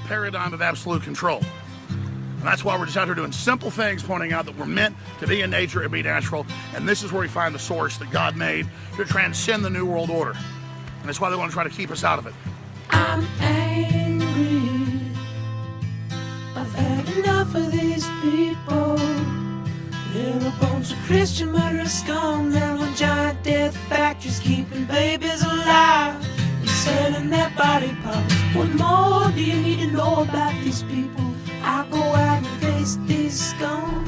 paradigm of absolute control. And that's why we're just out here doing simple things, pointing out that we're meant to be in nature and be natural. And this is where we find the source that God made to transcend the New World Order. And that's why they want to try to keep us out of it. I'm angry. I've had enough of these people. They're a bunch of Christian murderers scum. They're on giant death factories keeping babies alive. You're selling their body parts. What more do you need to know about these people? I go out and face these scum.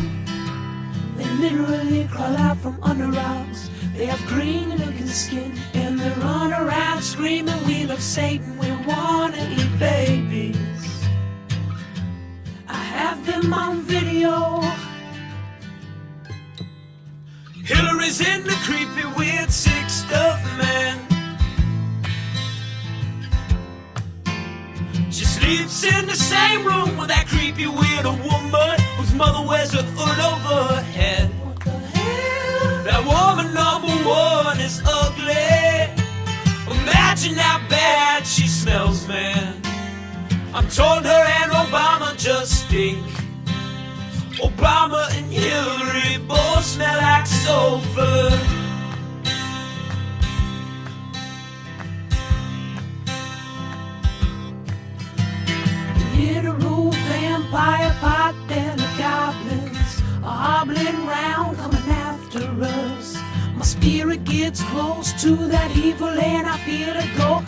They literally crawl out from under rocks. They have green looking skin and they run around screaming, we love Satan, we wanna eat babies. I have them on video. Hillary's in the creepy weird sick stuff, man. She sleeps in the same room with that creepy weird woman whose mother wears a hood over her head. What the hell? That woman number one is ugly. Imagine how bad she smells, man. I'm told her and Obama just stink. Obama and Hillary both smell like sulfur. Literal vampire pot, then the goblins are hobbling round, coming after us. My spirit gets close to that evil and I feel it go.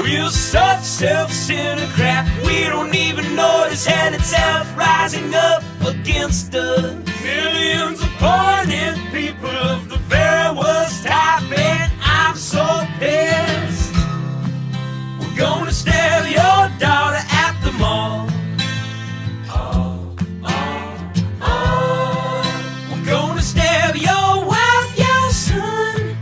We're such self-centered crap, we don't even notice hell itself rising up against us. Millions of pointed people of the very worst type, and I'm so pissed. We're gonna stab your daughter at the mall. We're gonna stab your wife, your son.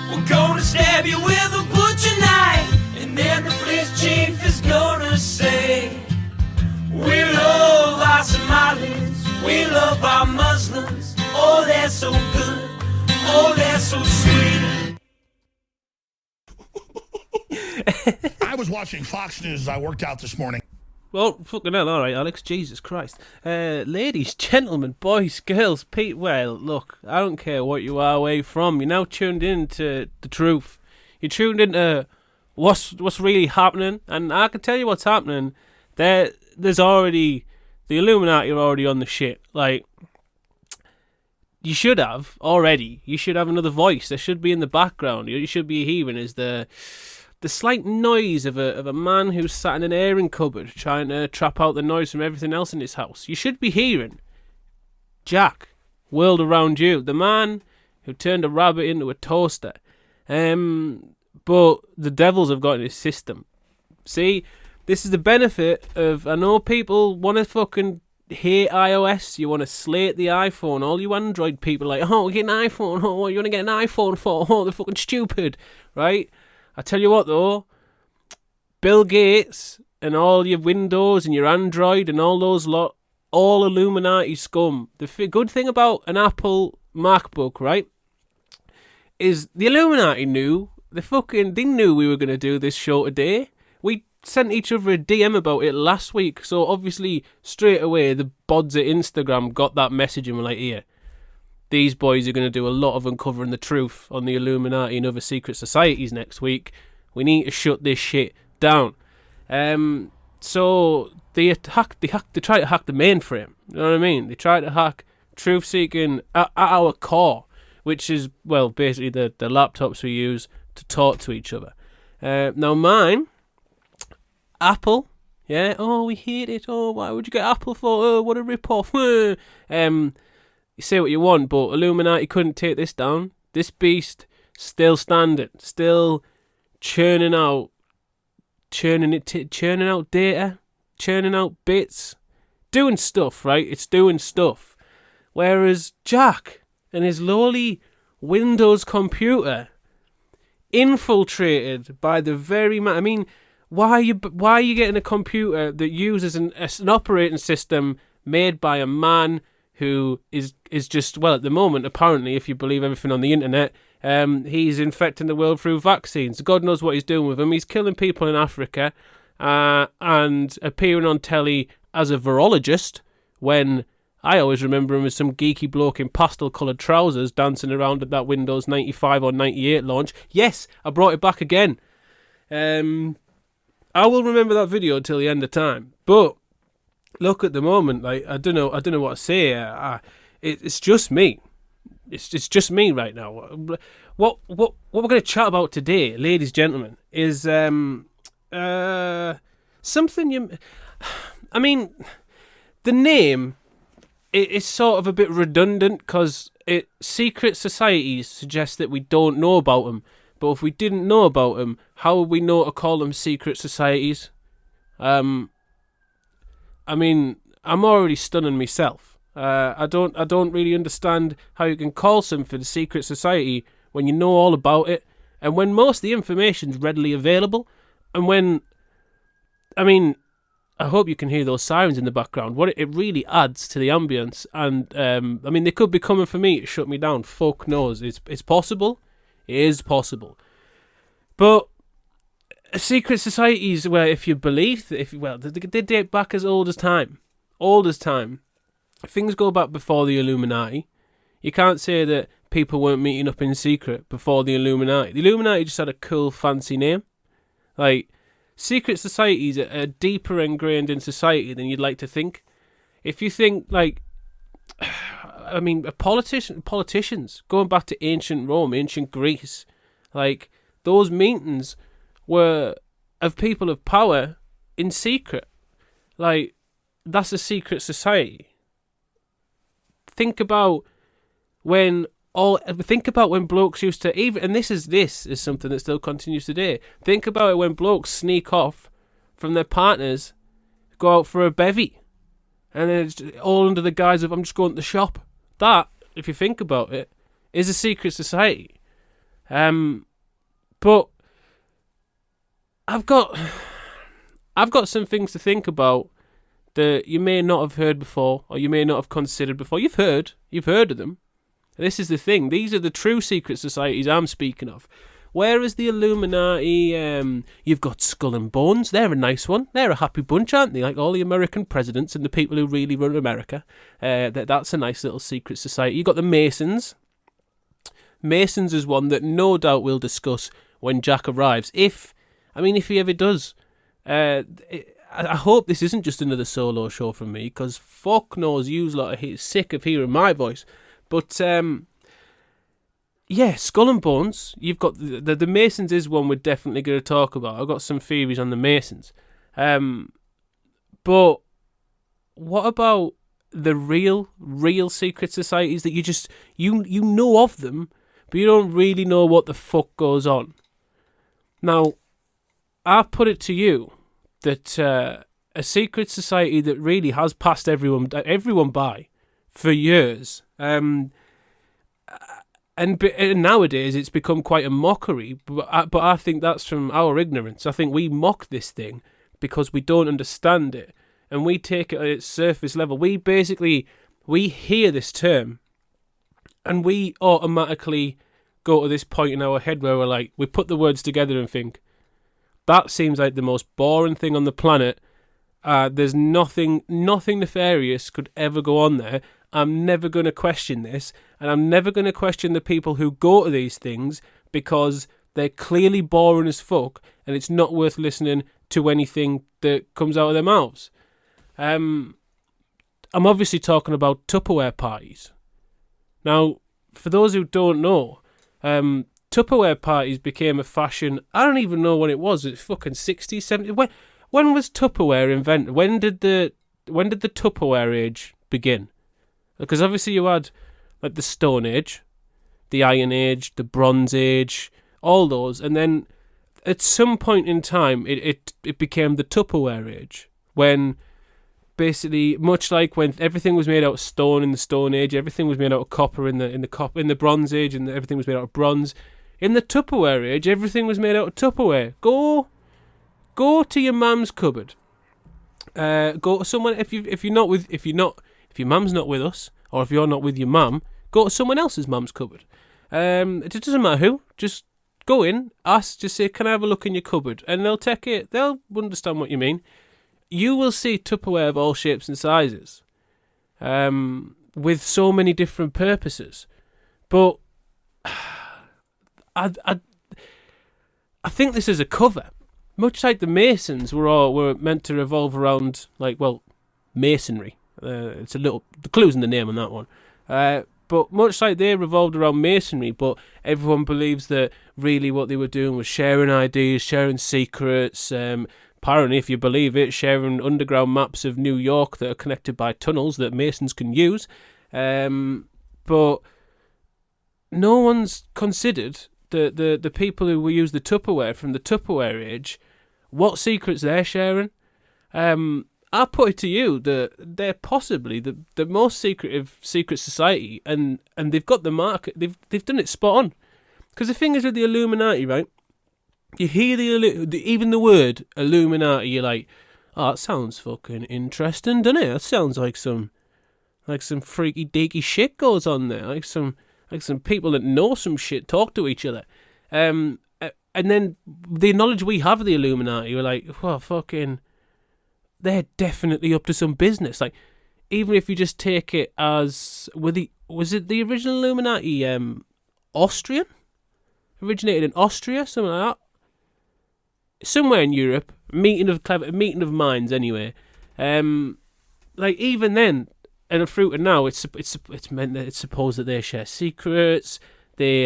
We're gonna stab you with a butcher knife, and then the police chief is gonna say, we love our Somalis, we love our Muslims. Oh, they're so good, oh, they're so sweet. I was watching Fox News as I worked out this morning. Well, fucking hell, alright, Alex, Jesus Christ. Ladies, gentlemen, boys, girls, Pete, well, look, I don't care what you are away from, you're now tuned in to the truth. You're tuned into what's really happening, and I can tell you what's happening. There's already, the Illuminati are already on the shit. Like, you should have another voice. There should be in the background. You should be hearing is the slight noise of a man who's sat in an airing cupboard trying to trap out the noise from everything else in his house. You should be hearing Jack, world around you, the man who turned a rabbit into a toaster. But the devils have got in his system. See, this is the benefit of, I know people want to fucking hate iOS, you want to slate the iPhone, all you Android people are like, oh, get an iPhone, oh, what you want to get an iPhone for, oh, they're fucking stupid, right? I tell you what though, Bill Gates and all your Windows and your Android and all those lot, all Illuminati scum. The good thing about an Apple MacBook, right, is the Illuminati knew, they knew we were going to do this show today. We sent each other a DM about it last week, so obviously straight away the bods at Instagram got that message and were like, here, these boys are going to do a lot of uncovering the truth on the Illuminati and other secret societies next week. We need to shut this shit down. So they try to hack the mainframe. You know what I mean? They try to hack truth seeking at our core, which is, well, basically the laptops we use to talk to each other. Now mine, Apple, yeah, oh, we hate it, oh, why would you get Apple for, oh, what a rip-off, you say what you want, but Illuminati couldn't take this down. This beast still standing, still churning out data, churning out bits, doing stuff, right? It's doing stuff. Whereas Jack and his lowly Windows computer infiltrated by the very man. I mean, why are you getting a computer that uses an operating system made by a man who is just, well, at the moment, apparently, if you believe everything on the internet, he's infecting the world through vaccines. God knows what he's doing with them. He's killing people in Africa and appearing on telly as a virologist when I always remember him as some geeky bloke in pastel-coloured trousers dancing around at that Windows 95 or 98 launch. Yes, I brought it back again. I will remember that video till the end of time. But look, at the moment, like I don't know what to say. It's just me. It's just me right now. What we're going to chat about today, ladies and gentlemen, is something you. I mean, the name. It's sort of a bit redundant because secret societies suggest that we don't know about them. But if we didn't know about them, how would we know to call them secret societies? I mean, I'm already stunning myself. I don't really understand how you can call something a secret society when you know all about it, and when most of the information's readily available, and when, I mean, I hope you can hear those sirens in the background. What it really adds to the ambience, and I mean, they could be coming for me to shut me down. Fuck knows. It's possible. It is possible. But secret societies, where if you believe that, they date back as old as time. Old as time. Things go back before the Illuminati. You can't say that people weren't meeting up in secret before the Illuminati. The Illuminati just had a cool, fancy name. Like, secret societies are deeper ingrained in society than you'd like to think. If you think, like, I mean, politicians, going back to ancient Rome, ancient Greece, like, those meetings were of people of power in secret. Like, that's a secret society. Think about when blokes used to, even, and this is something that still continues today. Think about it when blokes sneak off from their partners, go out for a bevy, and then it's all under the guise of, I'm just going to the shop. That, if you think about it, is a secret society. But I've got some things to think about that you may not have heard before, or you may not have considered before. You've heard of them. This is the thing. These are the true secret societies I'm speaking of. Whereas the Illuminati, you've got Skull and Bones. They're a nice one. They're a happy bunch, aren't they? Like all the American presidents and the people who really run America. That's a nice little secret society. You've got the Masons. Masons is one that no doubt we'll discuss when Jack arrives. If he ever does. I hope this isn't just another solo show from me, because fuck knows you's lot are sick of hearing my voice. But, yeah, Skull and Bones, you've got the Masons is one we're definitely going to talk about. I've got some theories on the Masons. But what about the real secret societies that you just, you know of them, but you don't really know what the fuck goes on? Now, I put it to you that a secret society that really has passed everyone by for years, and nowadays it's become quite a mockery, but I think that's from our ignorance. I think we mock this thing because we don't understand it, and we take it at its surface level. We hear this term, and we automatically go to this point in our head where we're like, we put the words together and think, that seems like the most boring thing on the planet. There's nothing nefarious could ever go on there. I'm never going to question this, and I'm never going to question the people who go to these things because they're clearly boring as fuck, and it's not worth listening to anything that comes out of their mouths. I'm obviously talking about Tupperware parties. Now, for those who don't know, Tupperware parties became a fashion. I don't even know when it was. It's fucking 60s, 70s. When was Tupperware invented? When did the Tupperware age begin? Because obviously you had like the Stone Age, the Iron Age, the Bronze Age, all those, and then at some point in time it became the Tupperware age, when basically, much like when everything was made out of stone in the Stone Age, everything was made out of copper in the Bronze Age, and everything was made out of bronze. In the Tupperware age, everything was made out of Tupperware. Go to your mum's cupboard. Go to someone if your mum's not with us, or if you're not with your mum, go to someone else's mum's cupboard. It doesn't matter who. Just go in, ask, just say, "Can I have a look in your cupboard?" And they'll take it. They'll understand what you mean. You will see Tupperware of all shapes and sizes, with so many different purposes. But I think this is a cover. Much like the Masons were meant to revolve around, masonry. It's the clue's in the name on that one. But much like they revolved around masonry, but everyone believes that really what they were doing was sharing ideas, sharing secrets, apparently, if you believe it, sharing underground maps of New York that are connected by tunnels that Masons can use. But no one's considered the people who use the Tupperware from the Tupperware age, what secrets they're sharing. I put it to you that they're possibly the most secretive secret society, and they've got the market. They've done it spot on. Because the thing is with the Illuminati, right? You hear even the word Illuminati, you're like, oh, that sounds fucking interesting, doesn't it? That sounds like some freaky deaky shit goes on there, like some people that know some shit talk to each other. And then the knowledge we have of the Illuminati, we're like, well, fucking, they're definitely up to some business. Like, even if you just take it as, was it the original Illuminati Austrian? Originated in Austria, something like that. Somewhere in Europe, meeting of minds anyway. Even then, and through to now, it's meant that it's supposed that they share secrets. They,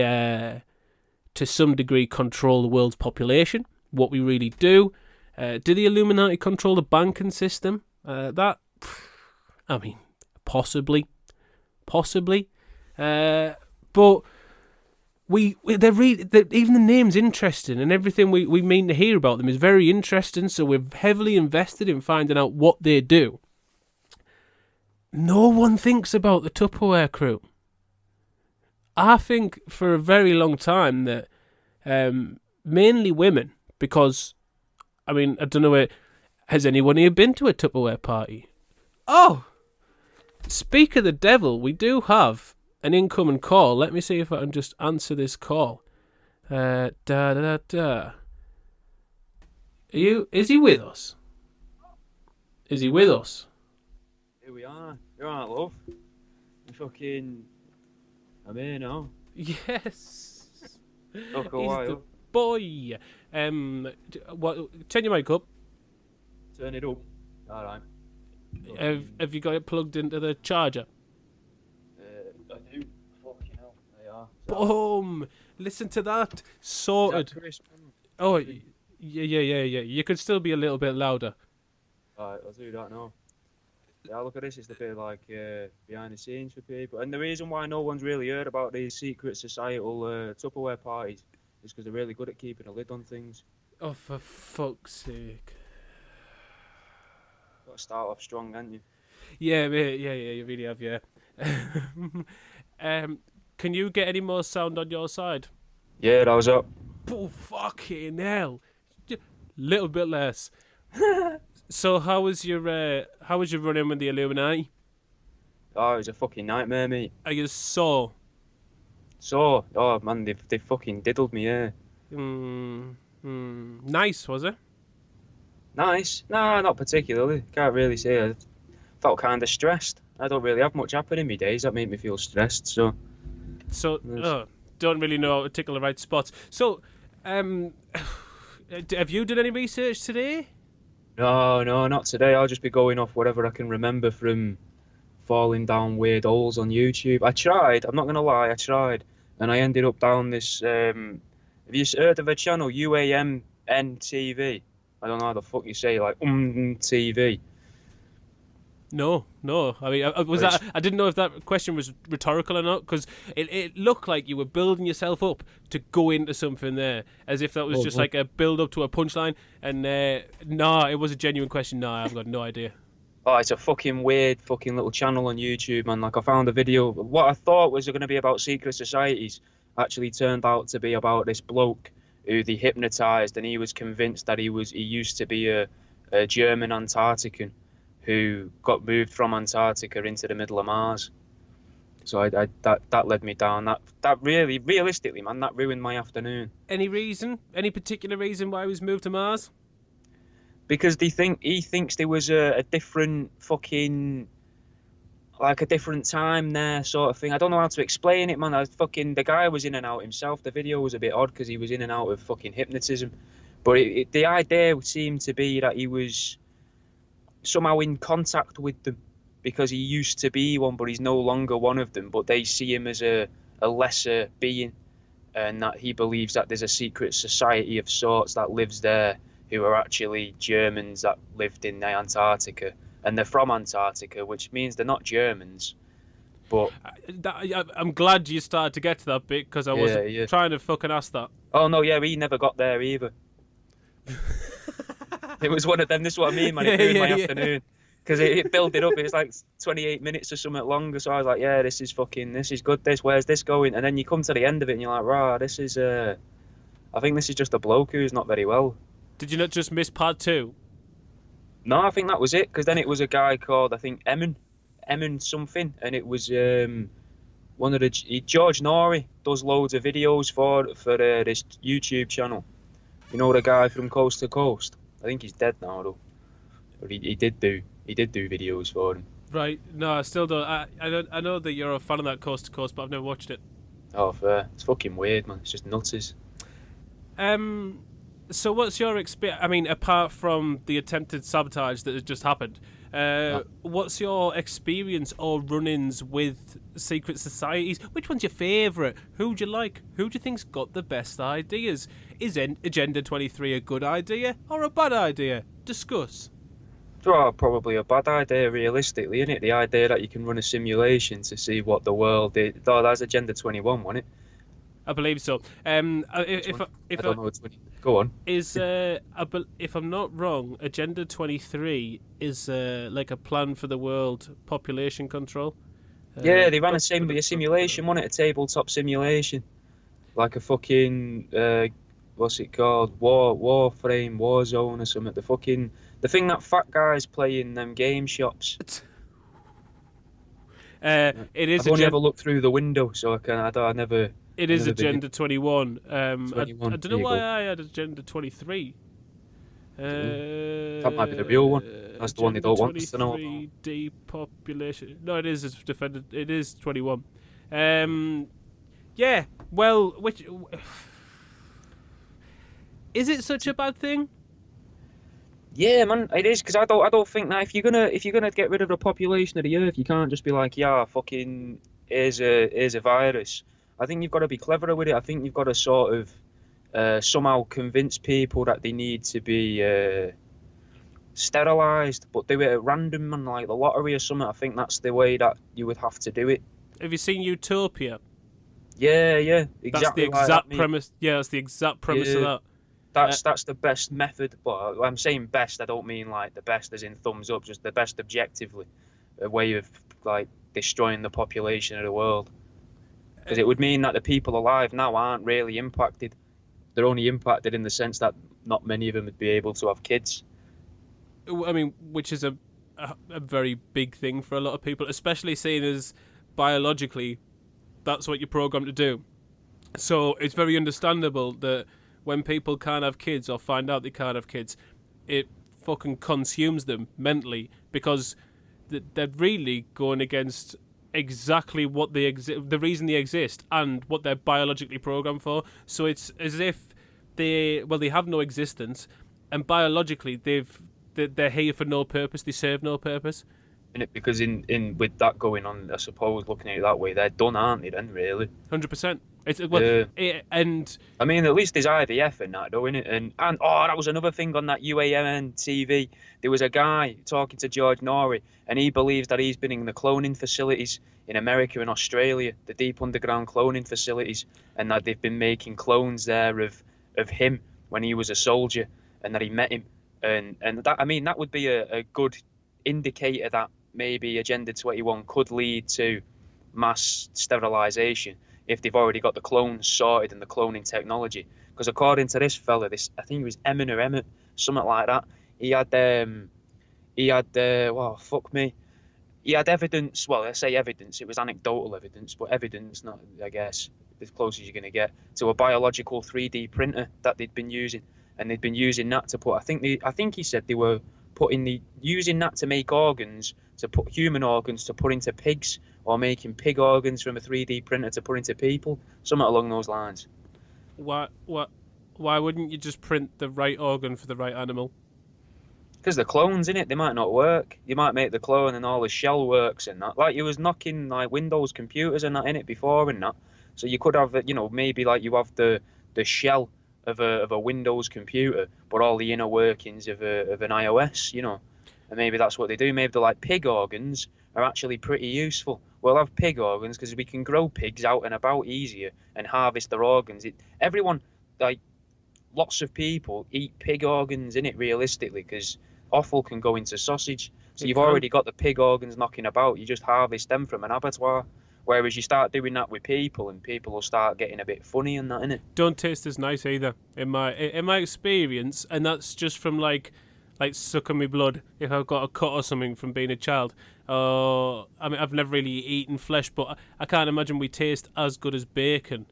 to some degree, control the world's population. What we really do. Do the Illuminati control the banking system? Possibly. But even the name's interesting, and everything we mean to hear about them is very interesting. So we're heavily invested in finding out what they do. No one thinks about the Tupperware crew. I think for a very long time that mainly women, because I don't know, has anyone here been to a Tupperware party? Oh, speak of the devil, we do have an incoming call. Let me see if I can just answer this call. Is he with us? Is he with us? Here we are. You're on, love. I'm here now. Yes. Took a He's while. the boy. Turn your mic up. Turn it up. Alright. Have you got it plugged into the charger? I do. Fucking hell. They are. Boom! Listen to that. Sorted. Oh, yeah. You could still be a little bit louder. Alright, I'll do that now. Yeah, look at this. It's a bit like behind the scenes for people. And the reason why no one's really heard about these secret societal Tupperware parties is because they're really good at keeping a lid on things. Oh, for fuck's sake. Got to start off strong, haven't you? Yeah, mate. Yeah, you really have, yeah. Can you get any more sound on your side? Yeah, that was up. Oh, fucking hell. Little bit less. So how was your run-in with the Illuminati? Oh, it was a fucking nightmare, mate. Are you sore? So, oh man, they fucking diddled me, yeah. Nice, was it? Nice? Nah, not particularly. Can't really say. I felt kind of stressed. I don't really have much happen in my days that make me feel stressed, so... Don't really know how to tickle the right spots. So, have you done any research today? No, not today. I'll just be going off whatever I can remember from falling down weird holes on YouTube. I tried, I'm not going to lie, I tried. And I ended up down this... have you heard of a channel, UAMN TV? I don't know how the fuck you say, like, TV. No. I mean, I didn't know if that question was rhetorical or not, because it looked like you were building yourself up to go into something there, as if that was just like a build up to a punchline. And no, it was a genuine question. No, I've got no idea. Oh, it's a fucking weird fucking little channel on YouTube, man. Like, I found a video. What I thought was going to be about secret societies actually turned out to be about this bloke who they hypnotized, and he was convinced that he used to be a German Antarctican who got moved from Antarctica into the middle of Mars. So that led me down. That really, realistically, man, that ruined my afternoon. Any reason? Any particular reason why he was moved to Mars? Because he thinks there was a different fucking, like a different time there, sort of thing. I don't know how to explain it, man. The guy was in and out himself. The video was a bit odd because he was in and out of fucking hypnotism. But the idea seemed to be that he was somehow in contact with them because he used to be one, but he's no longer one of them. But they see him as a lesser being, and that he believes that there's a secret society of sorts that lives there who are actually Germans that lived in the Antarctica. And they're from Antarctica, which means they're not Germans. But I'm glad you started to get to that bit because I was trying to fucking ask that. Oh, no, yeah, he never got there either. It was one of them. This is what I mean, man. It ruined my afternoon. Because it built it up. It was like 28 minutes or something longer. So I was like, yeah, this is good. Where's this going? And then you come to the end of it and you're like, rah, this is, I think this is just a bloke who's not very well. Did you not just miss part 2? No, I think that was it. Because then it was a guy called, I think, Emin something. And it was one of George Norrie does loads of videos for this YouTube channel. You know the guy from Coast to Coast? I think he's dead now though. But he did do videos for him. Right. No, I still don't. I know that you're a fan of that Coast to Coast, but I've never watched it. Oh, fair. It's fucking weird, man. It's just nutters. So what's your experience? I mean, apart from the attempted sabotage that has just happened, what's your experience or run-ins with secret societies? Which one's your favourite? Who do you like? Who do you think's got the best ideas? Is Agenda 23 a good idea or a bad idea? Discuss. Well, probably a bad idea, realistically, isn't it? The idea that you can run a simulation to see what the world is. Oh, that's Agenda 21, wasn't it? I believe so. If I don't know. Go on. If I'm not wrong, Agenda 23 is like a plan for the world population control. Yeah, they ran a simulation, wasn't it? A tabletop simulation, like a fucking what's it called? Warframe, Warzone, or something. The thing that fat guys play in them game shops. It is. I've only ever looked through the window, so I never. It is Agenda 21. 21. I don't know why I had Agenda 23. That might be the real one. That's the one they don't want us to know about. Depopulation. No, it is. It's defended. It is 21. Yeah. Well, which is it such a bad thing? Yeah, man, it is, because I don't think that if you're gonna get rid of the population of the earth, you can't just be like, yeah, fucking here's a virus. I think you've got to be cleverer with it. I think you've got to sort of somehow convince people that they need to be sterilised, but do it at random, man, like the lottery or something. I think that's the way that you would have to do it. Have you seen Utopia? Yeah, exactly. That's the exact premise. Yeah, that's the exact premise of that. That's the best method, but I'm saying best. I don't mean like the best as in thumbs up, just the best objectively, a way of like destroying the population of the world. Because it would mean that the people alive now aren't really impacted. They're only impacted in the sense that not many of them would be able to have kids. I mean, which is a very big thing for a lot of people, especially seeing as biologically that's what you're programmed to do. So it's very understandable that when people can't have kids or find out they can't have kids, it fucking consumes them mentally because they're really going against exactly what the reason they exist and what they're biologically programmed for. So it's as if they have no existence, and biologically they're here for no purpose. They serve no purpose. Because in with that going on, I suppose looking at it that way, they're done, aren't they? Then really, 100%. And I mean, at least there's IVF in that, though, innit? And that was another thing on that UAMN TV. There was a guy talking to George Norrie, and he believes that he's been in the cloning facilities in America and Australia, the deep underground cloning facilities, and that they've been making clones there of him when he was a soldier, and that he met him, and that, I mean, that would be a good indicator that maybe Agenda 21 could lead to mass sterilisation if they've already got the clones sorted and the cloning technology. Because according to this fella, I think it was Emmett, something like that, he had he had evidence. Well, I say evidence. It was anecdotal evidence, but evidence, not I guess, as close as you're going to get to a biological 3D printer that they'd been using, and they'd been using that to put. I think he said they were using that to make organs, to put human organs to put into pigs, or making pig organs from a 3D printer to put into people, something along those lines. Why wouldn't you just print the right organ for the right animal? Because the clones in it, they might not work. You might make the clone and all the shell works and that. Like you was knocking like Windows computers and that in it before and that. So you could have, maybe like you have the shell of a Windows computer, but all the inner workings of an iOS, And maybe that's what they do. Maybe they're like pig organs are actually pretty useful. We'll have pig organs because we can grow pigs out and about easier and harvest their organs. Everyone, like lots of people, eat pig organs in it realistically because offal can go into sausage. So you've already got the pig organs knocking about. You just harvest them from an abattoir. Whereas you start doing that with people, and people will start getting a bit funny and that, innit? Don't taste as nice either, in my experience, and that's just from like sucking my blood if I've got a cut or something from being a child. I mean, I've never really eaten flesh, but I can't imagine we taste as good as bacon.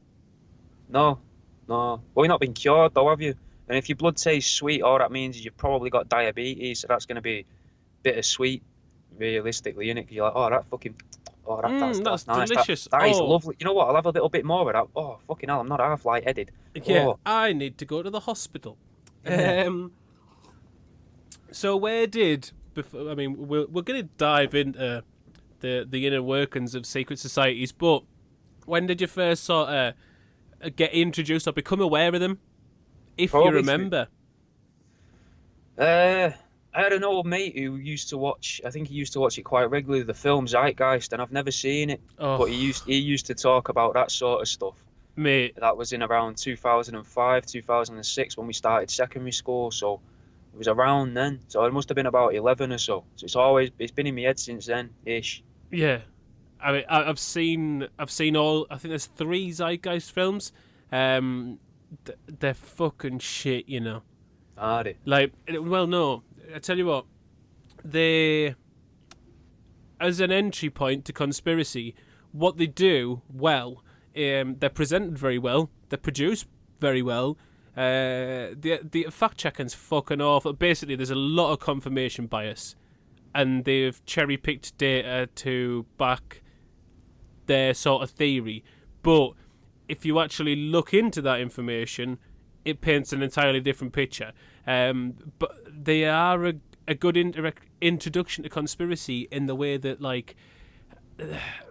No. Well, you've not been cured though, have you? And if your blood tastes sweet, all that means is you've probably got diabetes, so that's going to be bittersweet, realistically, innit? Because you're like, oh, that's nice. Delicious. That is lovely. You know what? I'll have a little bit more of that. Oh, fucking hell, I'm not half light-headed. Yeah, oh. I need to go to the hospital. Yeah. So we're going to dive into the inner workings of secret societies, but when did you first sort of get introduced or become aware of them, if you remember? I had an old mate who used to watch. I think he used to watch it quite regularly. The film Zeitgeist, and I've never seen it. Oh. But he used to talk about that sort of stuff. Mate, that was in around 2005, 2006 when we started secondary school. So it was around then. So it must have been about 11 or so. So it's been in my head since then, ish. Yeah, I mean, I've seen all. I think there's 3 Zeitgeist films. They're fucking shit, Are they? Like, well, no. I tell you what, as an entry point to conspiracy, what they do well, they're presented very well, they're produced very well. The fact checking's fucking awful. Basically, there's a lot of confirmation bias, and they've cherry picked data to back their sort of theory. But if you actually look into that information, it paints an entirely different picture. But they are a good introduction to conspiracy in the way that, like,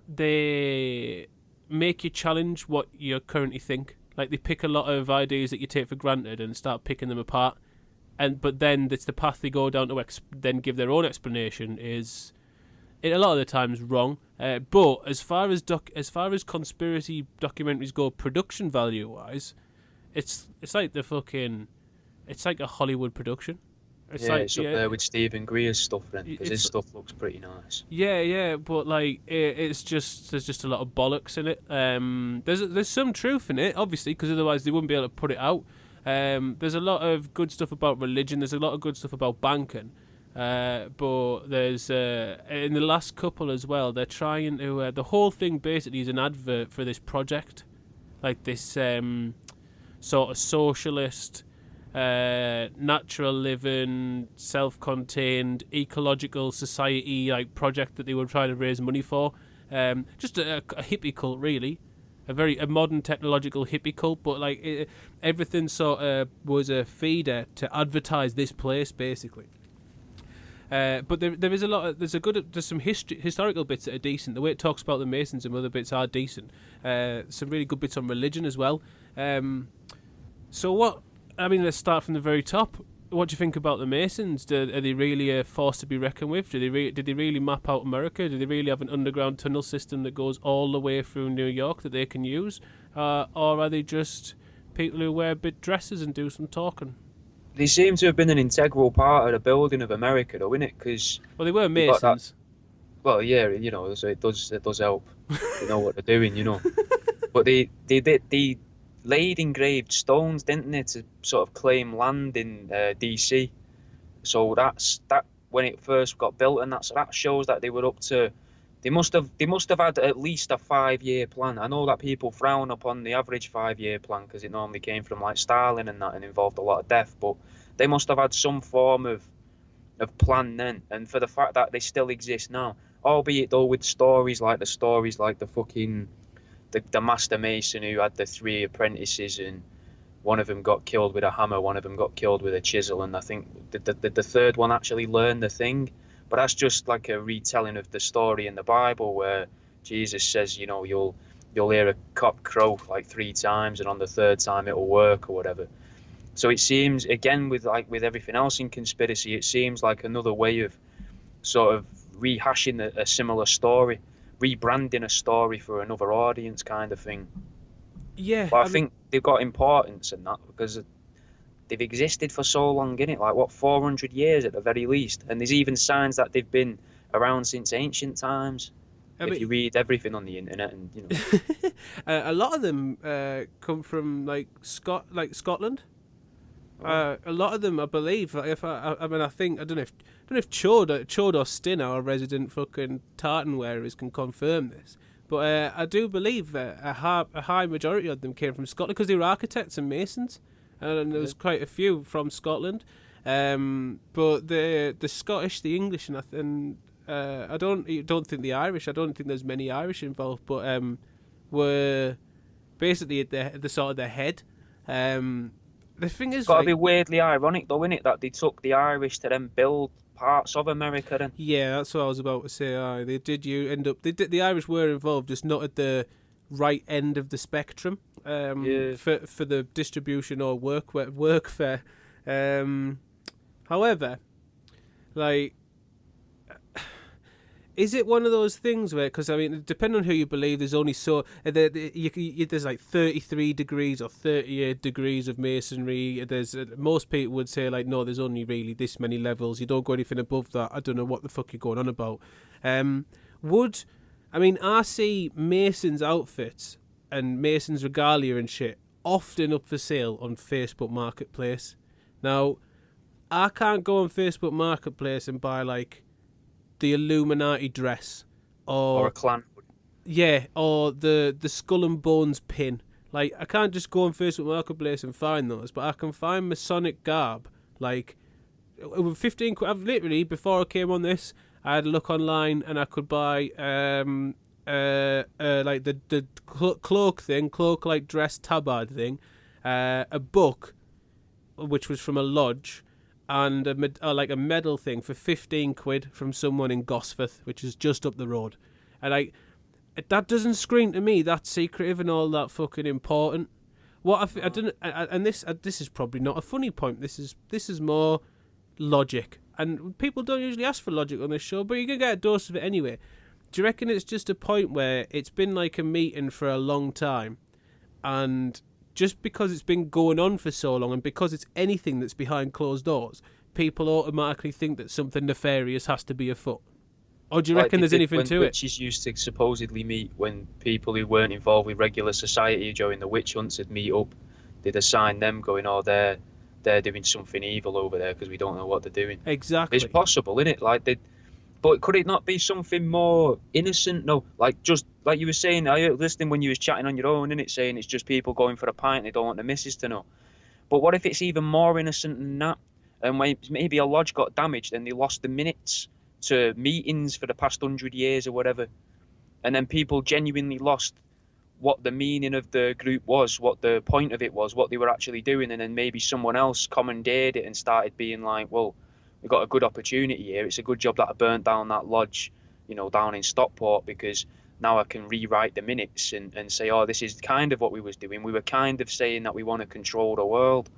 they make you challenge what you currently think. Like, they pick a lot of ideas that you take for granted and start picking them apart. But then it's the path they go down to then give their own explanation is, a lot of the times, wrong. But as far as conspiracy documentaries go, production value wise, it's like a Hollywood production. It's up there with Stephen Greer's stuff then, because his stuff looks pretty nice. Yeah, but like there's just a lot of bollocks in it. There's some truth in it, obviously, because otherwise they wouldn't be able to put it out. There's a lot of good stuff about religion. There's a lot of good stuff about banking. But there's in the last couple as well, they're trying to the whole thing basically is an advert for this project, like this sort of socialist, natural living, self-contained, ecological society like project that they were trying to raise money for. Just a hippie cult, really. A modern technological hippie cult, but like everything sort of was a feeder to advertise this place, basically. But there is a lot of, there's some historical bits that are decent. The way it talks about the Masons and other bits are decent. Some really good bits on religion as well. Let's start from the very top. What do you think about the Masons? Are they really a force to be reckoned with? Did they really map out America? Do they really have an underground tunnel system that goes all the way through New York that they can use? Or are they just people who wear big dresses and do some talking? They seem to have been an integral part of the building of America, though, innit? Because they were Masons. Well, yeah, so it does help. They know what they're doing, But they laid engraved stones, didn't they, to sort of claim land in DC. So that when it first got built, and that shows that they were up to. They must have had at least a 5-year plan. I know that people frown upon the average 5-year plan because it normally came from like Stalin and that, and involved a lot of death. But they must have had some form of plan then. And for the fact that they still exist now, albeit though with stories like the fucking the master mason who had the 3 apprentices, and one of them got killed with a hammer, one of them got killed with a chisel, and I think the third one actually learned the thing. But that's just like a retelling of the story in the Bible where Jesus says, you know, you'll hear a cock crow like 3 times, and on the 3rd time it'll work or whatever. So it seems, again, with everything else in conspiracy, it seems like another way of sort of rehashing a similar story, rebranding a story for another audience kind of thing. Yeah. But I think they've got importance in that because they've existed for so long, innit? Like, what, 400 years at the very least? And there's even signs that they've been around since ancient times. If you read everything on the internet, and you know, a lot of them come from like Scotland. A lot of them, I believe. I think I don't know if Chode or Stin, our resident fucking tartan wearers, can confirm this. But I do believe that a high majority of them came from Scotland because they were architects and masons, and there was quite a few from Scotland. But the Scottish, the English, and I don't think the Irish. I don't think there's many Irish involved, but were basically at the sort of the head. The thing is, it's got to be weirdly ironic, though, innit, that they took the Irish to then build parts of America. Then. Yeah, that's what I was about to say. They did. You end up. The Irish were involved, just not at the right end of the spectrum. For the distribution or workfare. However, like, is it one of those things where, because I mean, depending on who you believe, there's only there's like 33 degrees or 38 degrees of masonry. There's most people would say like, no, there's only really this many levels. You don't go anything above that. I don't know what the fuck you're going on about. I see Masons outfits and Masons regalia and shit often up for sale on Facebook Marketplace. Now, I can't go on Facebook Marketplace and buy like the Illuminati dress or a clan. Yeah, or the Skull and Bones pin. Like, I can't just go on Facebook Marketplace and find those, but I can find Masonic garb. Like, with 15 quid, I've literally, before I came on this, I had a look online and I could buy like the cloak like dress tabard thing, a book which was from a lodge, and a medal thing for 15 quid from someone in Gosforth, which is just up the road. And that doesn't scream to me that secretive and all that fucking important. This is probably not a funny point. This is more logic, and people don't usually ask for logic on this show, but you're gonna get a dose of it anyway. Do you reckon it's just a point where it's been like a meeting for a long time, and just because it's been going on for so long, and because it's anything that's behind closed doors, people automatically think that something nefarious has to be afoot? Or do you reckon there's anything to it? Witches used to supposedly meet when people who weren't involved with regular society during the witch hunts would meet up. They'd assign them going, oh, they're doing something evil over there because we don't know what they're doing. Exactly. It's possible, isn't it? But could it not be something more innocent? No, like just like you were saying, I was listening when you was chatting on your own, innit, saying it's just people going for a pint and they don't want the missus to know. But what if it's even more innocent than that? And maybe a lodge got damaged and they lost the minutes to meetings for the past 100 years or whatever, and then people genuinely lost what the meaning of the group was, what the point of it was, what they were actually doing, and then maybe someone else commandeered it and started being like, well, we've got a good opportunity here. It's a good job that I burnt down that lodge, down in Stockport, because now I can rewrite the minutes and say, oh, this is kind of what we was doing. We were kind of saying that we want to control the world.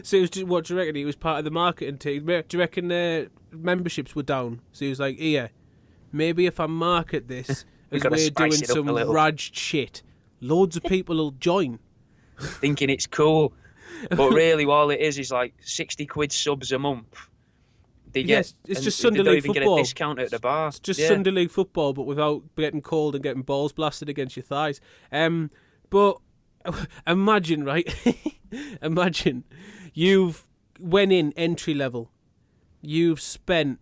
So it was just, what do you reckon? He was part of the marketing team. Do you reckon their memberships were down? So he was like, here, maybe if I market this as we're doing some raj shit, loads of people will join. Thinking it's cool. But really, all it is like 60 quid subs a month. It's just Sunday League football. They don't even get a discount at the bar. It's just Sunday League football, but without getting cold and getting balls blasted against your thighs. But imagine, right? Imagine you've went in entry level, you've spent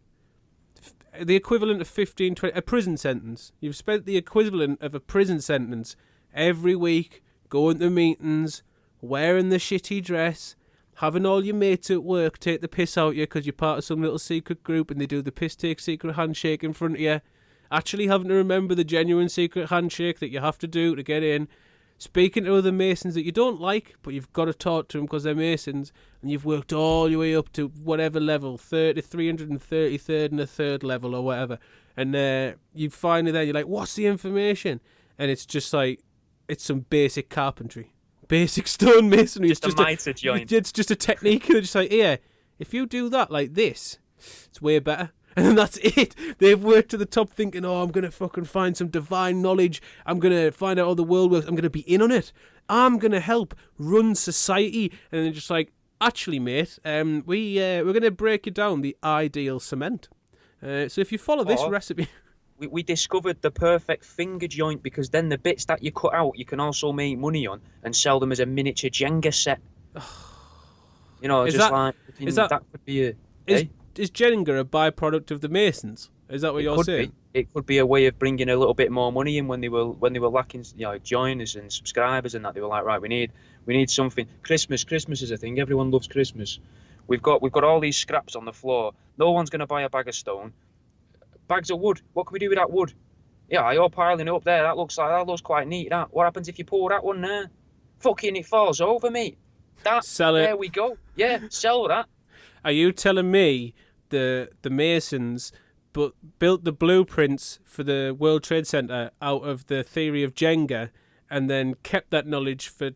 the equivalent of 15, 20, a prison sentence. You've spent the equivalent of a prison sentence every week, going to meetings, wearing the shitty dress, having all your mates at work take the piss out of you because you're part of some little secret group and they do the piss take secret handshake in front of you, actually having to remember the genuine secret handshake that you have to do to get in, speaking to other Masons that you don't like, but you've got to talk to them because they're Masons, and you've worked all your way up to whatever level, 333rd and a third level or whatever, and you finally there, you're like, what's the information? And it's just like, it's some basic carpentry, basic stone masonry. Just a mitre joint. It's just a technique. They're just like, here, if you do that like this, it's way better. And then that's it. They've worked to the top thinking, oh, I'm going to fucking find some divine knowledge. I'm going to find out how the world works. I'm going to be in on it. I'm going to help run society. And then just like, actually, mate, we're going to break you down the ideal cement. So if you follow this recipe... We discovered the perfect finger joint, because then the bits that you cut out, you can also make money on and sell them as a miniature Jenga set. You know, that could be a... Is Jenga a byproduct of the Masons? Is that what you're saying? It could be a way of bringing a little bit more money in when they were lacking, joiners and subscribers and that. They were like, right, we need something. Christmas is a thing. Everyone loves Christmas. We've got all these scraps on the floor. No one's going to buy a bag of stone. Bags of wood. What can we do with that wood? Yeah, you're piling it up there. That looks quite neat. That. What happens if you pull that one there? Fucking, it falls over, mate. Sell it. There we go. Yeah, sell that. Are you telling me the Masons built the blueprints for the World Trade Center out of the theory of Jenga, and then kept that knowledge for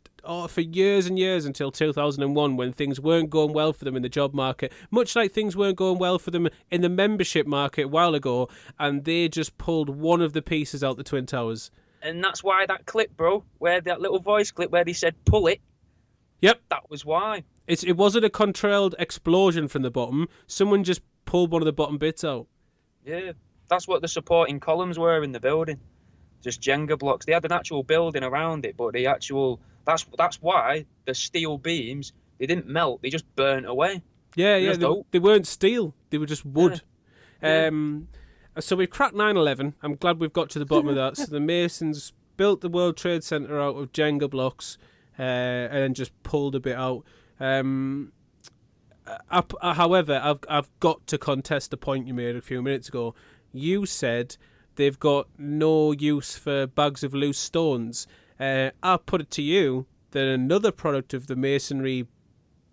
years and years until 2001, when things weren't going well for them in the job market, much like things weren't going well for them in the membership market a while ago, and they just pulled one of the pieces out the Twin Towers? And that's why that clip, bro, where that little voice clip where they said pull it. Yep, that was why. It wasn't a controlled explosion from the bottom. Someone just pulled one of the bottom bits out. Yeah, that's what the supporting columns were in the building. Just Jenga blocks. They had an actual building around it, but that's why the steel beams, they didn't melt. They just burnt away. Yeah, they weren't steel. They were just wood. Yeah. So we've cracked 9/11. I'm glad we've got to the bottom of that. So the Masons built the World Trade Center out of Jenga blocks, and then just pulled a bit out. However, I've got to contest the point you made a few minutes ago. You said they've got no use for bags of loose stones. I'll put it to you that another product of the masonry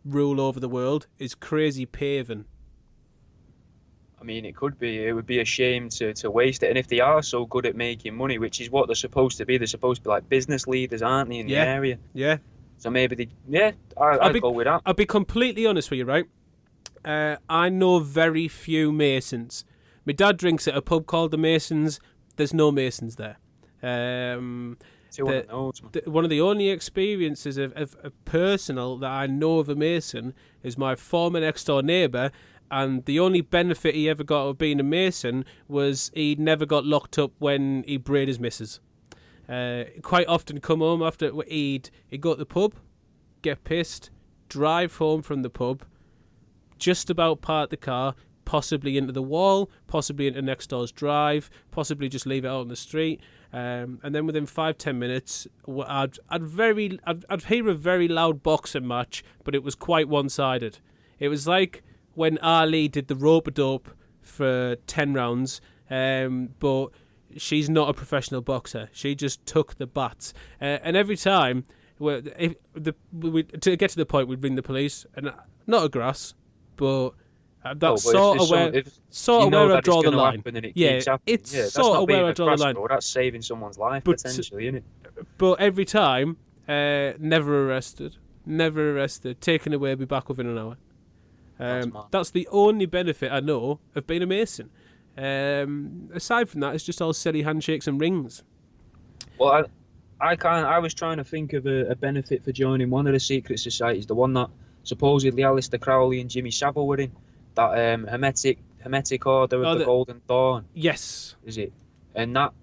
rule over the world is crazy paving. I mean, it could be. It would be a shame to waste it. And if they are so good at making money, which is what they're supposed to be, they're supposed to be like business leaders, aren't they, in the area? Yeah. So maybe I'd go with that. I'll be completely honest with you, right? I know very few Masons. My dad drinks at a pub called the Masons. There's no Masons there. One of the only experiences of personal that I know of a Mason is my former next door neighbour, and the only benefit he ever got of being a Mason was he never got locked up when he brayed his missus. Quite often come home after he'd go to the pub, get pissed, drive home from the pub, just about park the car, possibly into the wall, possibly into next door's drive, possibly just leave it out on the street, and then within 5-10 minutes, I'd hear a very loud boxing match, but it was quite one-sided. It was like when Ali did the rope-a-dope for 10 rounds, but she's not a professional boxer. She just took the bats, and every time, to get to the point, we'd ring the police, and not a grass, but that's sort of where I draw the line. It's sort of where I draw the line. That's saving someone's life, potentially, isn't it? But every time, never arrested, taken away, be back within an hour. That's the only benefit I know of being a Mason. Aside from that, it's just all silly handshakes and rings. Well, I was trying to think of a benefit for joining one of the secret societies, the one that supposedly Aleister Crowley and Jimmy Savile were in, that Hermetic Order of the Golden Dawn. Yes. Is it? And that,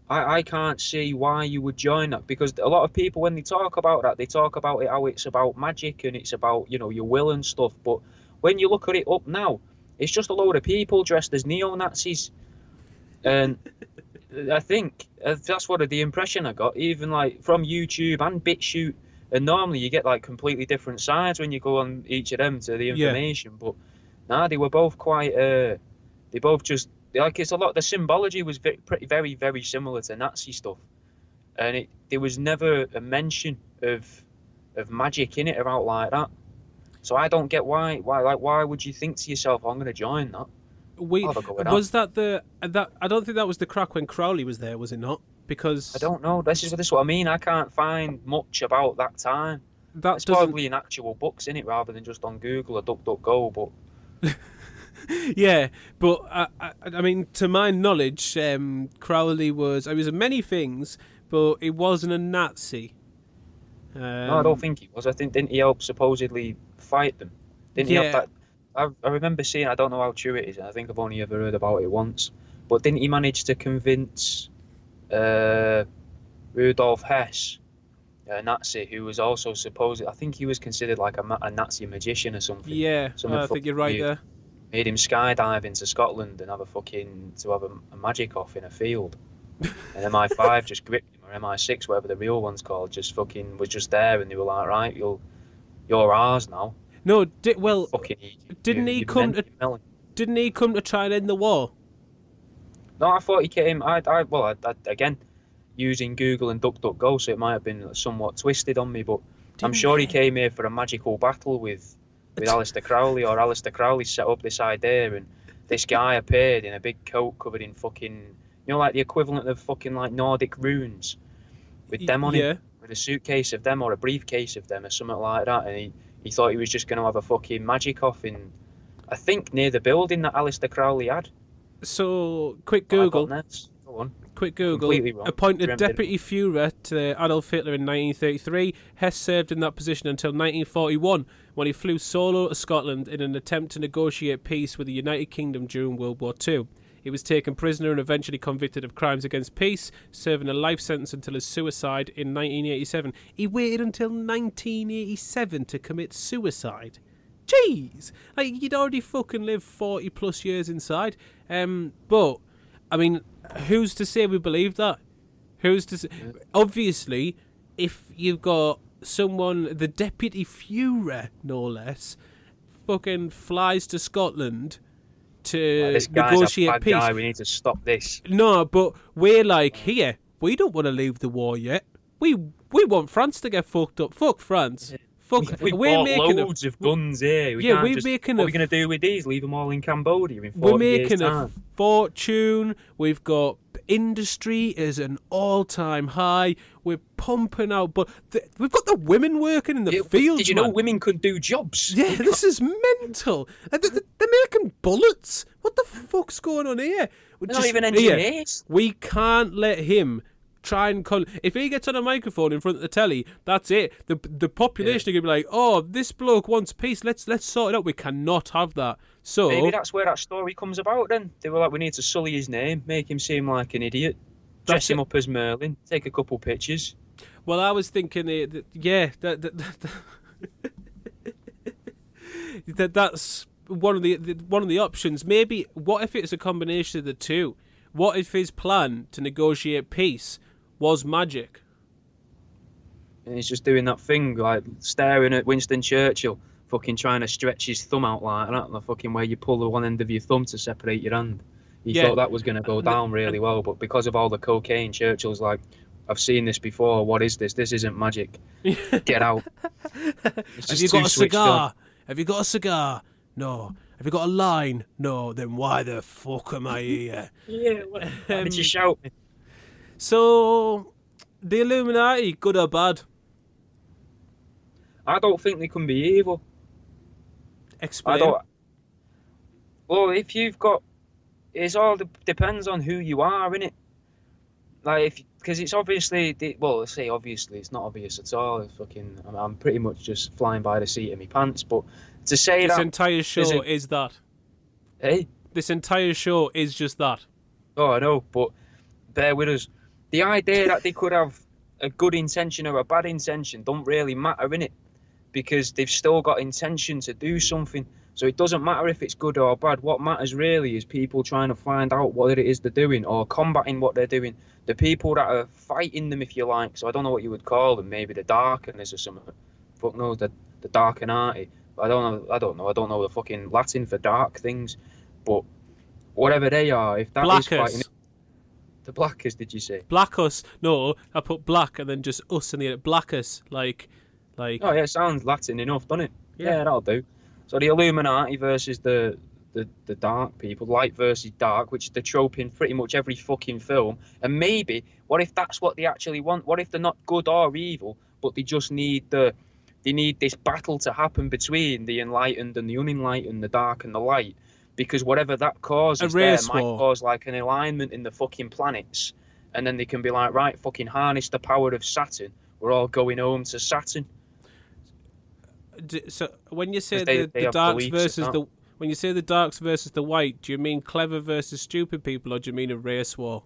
I can't see why you would join that, because a lot of people, when they talk about that, they talk about it how it's about magic and it's about, your will and stuff. But when you look at it up now, It's just a load of people dressed as neo-Nazis. And I think that's what the impression I got, even like from YouTube and BitChute. And normally you get like completely different sides when you go on each of them to the information. But nah, they were both quite. They both just like it's a lot. The symbology was very, very similar to Nazi stuff, and there was never a mention of magic in it or out like that. So I don't get why would you think to yourself, I'm going to join that? Was that I don't think that was the crack when Crowley was there, was it not? Because I don't know. This is what I mean. I can't find much about that time. It's probably in actual books in it rather than just on Google or DuckDuckGo. But yeah, but I mean, to my knowledge, Crowley was many things, but he wasn't a Nazi. No, I don't think he was. I think didn't he help supposedly fight them? Didn't he have that? I remember seeing. I don't know how true it is. I think I've only ever heard about it once. But didn't he manage to convince Rudolf Hess, a Nazi, who was also supposedly, I think he was considered like a Nazi magician or something. Yeah, I think you're right there. Made him skydive into Scotland and have a magic off in a field. And MI5 just gripped him, or MI6, whatever the real one's called, just fucking was just there, and they were like, right, you're ours now. No, didn't he come to try and end the war? No, I thought he came. I again, using Google and DuckDuckGo, so it might have been somewhat twisted on me, but I'm sure he came here for a magical battle with Aleister Crowley, or Aleister Crowley set up this idea, and this guy appeared in a big coat covered in fucking, like the equivalent of fucking like Nordic runes, with them on it, with a suitcase of them or a briefcase of them or something like that, and he thought he was just going to have a fucking magic off in, I think, near the building that Aleister Crowley had. So, quick Google. Appointed Deputy Führer to Adolf Hitler in 1933. Hess served in that position until 1941, when he flew solo to Scotland in an attempt to negotiate peace with the United Kingdom during World War II. He was taken prisoner and eventually convicted of crimes against peace, serving a life sentence until his suicide in 1987. He waited until 1987 to commit suicide. Jeez! Like, you'd already fucking lived 40 plus years inside. But, I mean, who's to say we believe that? Who's to say? Obviously, if you've got someone, the Deputy Führer, no less, fucking flies to Scotland to this guy's negotiate a bad peace. Guy. We need to stop this. No, but we're like, here, we don't want to leave the war yet. We want France to get fucked up. Fuck France. Yeah. Fuck. We're making loads of guns here. What are we going to do with these? Leave them all in Cambodia in 40 We're making years' time. a fortune. We've got industry is an all-time high. We're pumping out, but we've got the women working in the fields. Did you know women could do jobs? Yeah, this is mental. They're making bullets. What the fuck's going on here? They're not even engineers. We can't let him try and if he gets on a microphone in front of the telly, that's it. The population are gonna be like, oh, this bloke wants peace. Let's sort it out. We cannot have that. So maybe that's where that story comes about. Then they were like, we need to sully his name, make him seem like an idiot, dress him up as Merlin, take a couple pictures. Well, I was thinking, that's one of the options. Maybe what if it's a combination of the two? What if his plan to negotiate peace was magic? And he's just doing that thing, like staring at Winston Churchill, fucking trying to stretch his thumb out like that, the fucking way you pull the one end of your thumb to separate your hand. He thought that was going to go down really well, but because of all the cocaine, Churchill's like, I've seen this before. What is this? This isn't magic. Get out. Have you got a cigar? Have you got a cigar? No. Have you got a line? No. Then why the fuck am I here? Yeah, why did you shout me? So, the Illuminati, good or bad? I don't think they can be evil. Explain. Well, if you've got... It all depends on who you are, innit? Like, because it's obviously... Well, say obviously, it's not obvious at all. It's fucking... I'm pretty much just flying by the seat of my pants, but to say this entire show is that. Hey? This entire show is just that. Oh, I know, but bear with us. The idea that they could have a good intention or a bad intention don't really matter, innit? Because they've still got intention to do something. So it doesn't matter if it's good or bad. What matters really is people trying to find out what it is they're doing or combating what they're doing. The people that are fighting them, if you like. So I don't know what you would call them. Maybe the Darkeners or something. Fuck knows, the Darkenati. I don't know the fucking Latin for dark things. But whatever they are, if that is fighting... The Blackers, did you say? Blackus. No, I put black and then just us in the end. Blackus, like. Oh yeah, it sounds Latin enough, doesn't it? Yeah, that'll do. So the Illuminati versus the dark people, light versus dark, which is the trope in pretty much every fucking film. And maybe, what if that's what they actually want? What if they're not good or evil, but they just need this battle to happen between the enlightened and the unenlightened, the dark and the light? Because whatever that causes there might cause like an alignment in the fucking planets, and then they can be like, right, fucking harness the power of Saturn. We're all going home to Saturn. So when you say the darks versus the when you say the darks versus the white, do you mean clever versus stupid people, or do you mean a race war?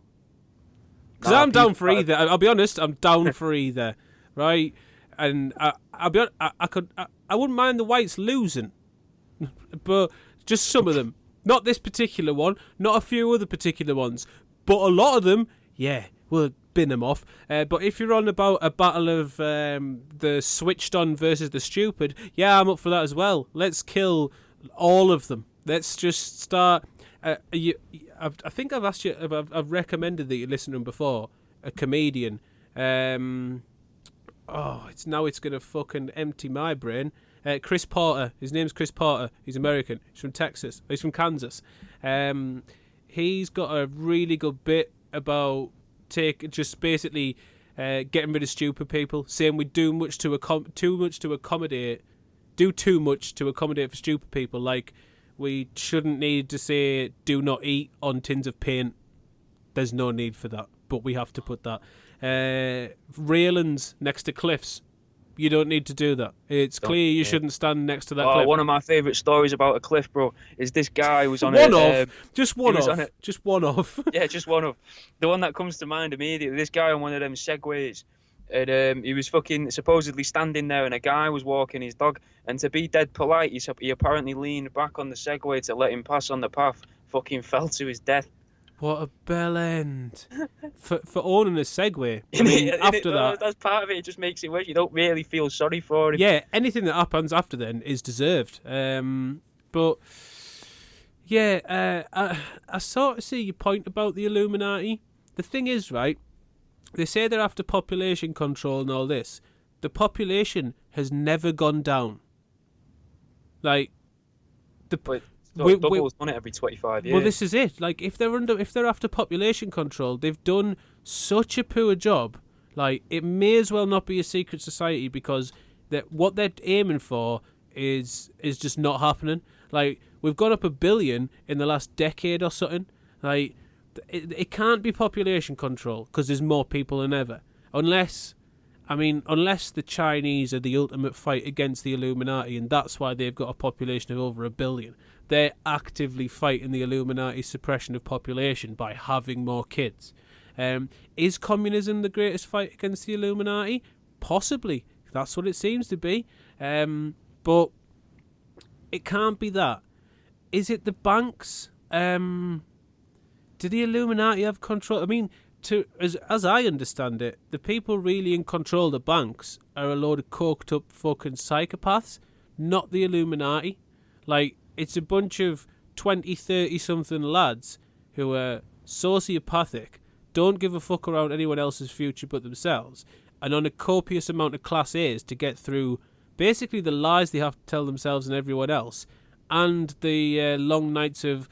Because I'm down for either. I'll be honest, I'm down for either, right? And I'll be honest, I wouldn't mind the whites losing, but just some of them. Not this particular one, not a few other particular ones, but a lot of them, yeah, we'll bin them off. But if you're on about a battle of the switched on versus the stupid, yeah, I'm up for that as well. Let's kill all of them. Let's just start. I think I've asked you, I've recommended that you listen to him before. A comedian. It's going to fucking empty my brain. Chris Porter. His name's Chris Porter. He's American. He's from Texas. He's from Kansas. He's got a really good bit about getting rid of stupid people, saying we do too much to accommodate for stupid people. Like, we shouldn't need to say do not eat on tins of paint. There's no need for that, but we have to put that. Railings next to cliffs. You don't need to do that. It's clear you shouldn't stand next to that cliff. One of my favourite stories about a cliff, bro, is this guy who was on Just one off. Yeah, just one of. The one that comes to mind immediately, this guy on one of them Segways, and he was fucking supposedly standing there, and a guy was walking his dog, and to be dead polite, he apparently leaned back on the Segway to let him pass on the path, fucking fell to his death. What a bell end for owning a Segway. I mean, after that, that's part of it. It just makes it worse. You don't really feel sorry for him. Yeah, anything that happens after then is deserved. But yeah, I sort of see your point about the Illuminati. The thing is, right? They say they're after population control and all this. The population has never gone down. Like doubles on it every 25 years. Well, this is it. Like, if they're after population control, they've done such a poor job. Like, it may as well not be a secret society, because what they're aiming for is just not happening. Like, we've gone up 1 billion in the last decade or something. Like, it can't be population control, because there's more people than ever. Unless the Chinese are the ultimate fight against the Illuminati, and that's why they've got a population of over 1 billion. They're actively fighting the Illuminati's suppression of population by having more kids. Is communism the greatest fight against the Illuminati? Possibly. That's what it seems to be. But it can't be that. Is it the banks? Do the Illuminati have control? I mean, as I understand it, the people really in control of the banks are a load of coked up fucking psychopaths, not the Illuminati. Like, it's a bunch of 20, 30-something lads who are sociopathic, don't give a fuck around anyone else's future but themselves, and on a copious amount of Class A's to get through basically the lies they have to tell themselves and everyone else, and the long nights of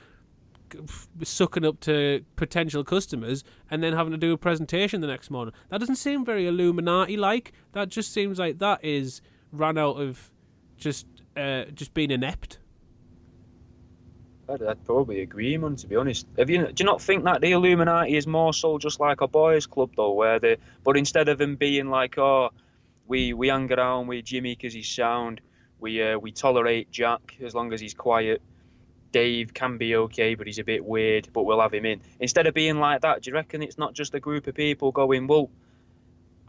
sucking up to potential customers and then having to do a presentation the next morning. That doesn't seem very Illuminati-like. That just seems like that is ran out of just being inept. I'd probably agree, man, to be honest. Do you not think that the Illuminati is more so just like a boys' club, though, but instead of them being like, oh, we hang around with Jimmy because he's sound, we tolerate Jack as long as he's quiet, Dave can be okay, but he's a bit weird, but we'll have him in. Instead of being like that, do you reckon it's not just a group of people going, well,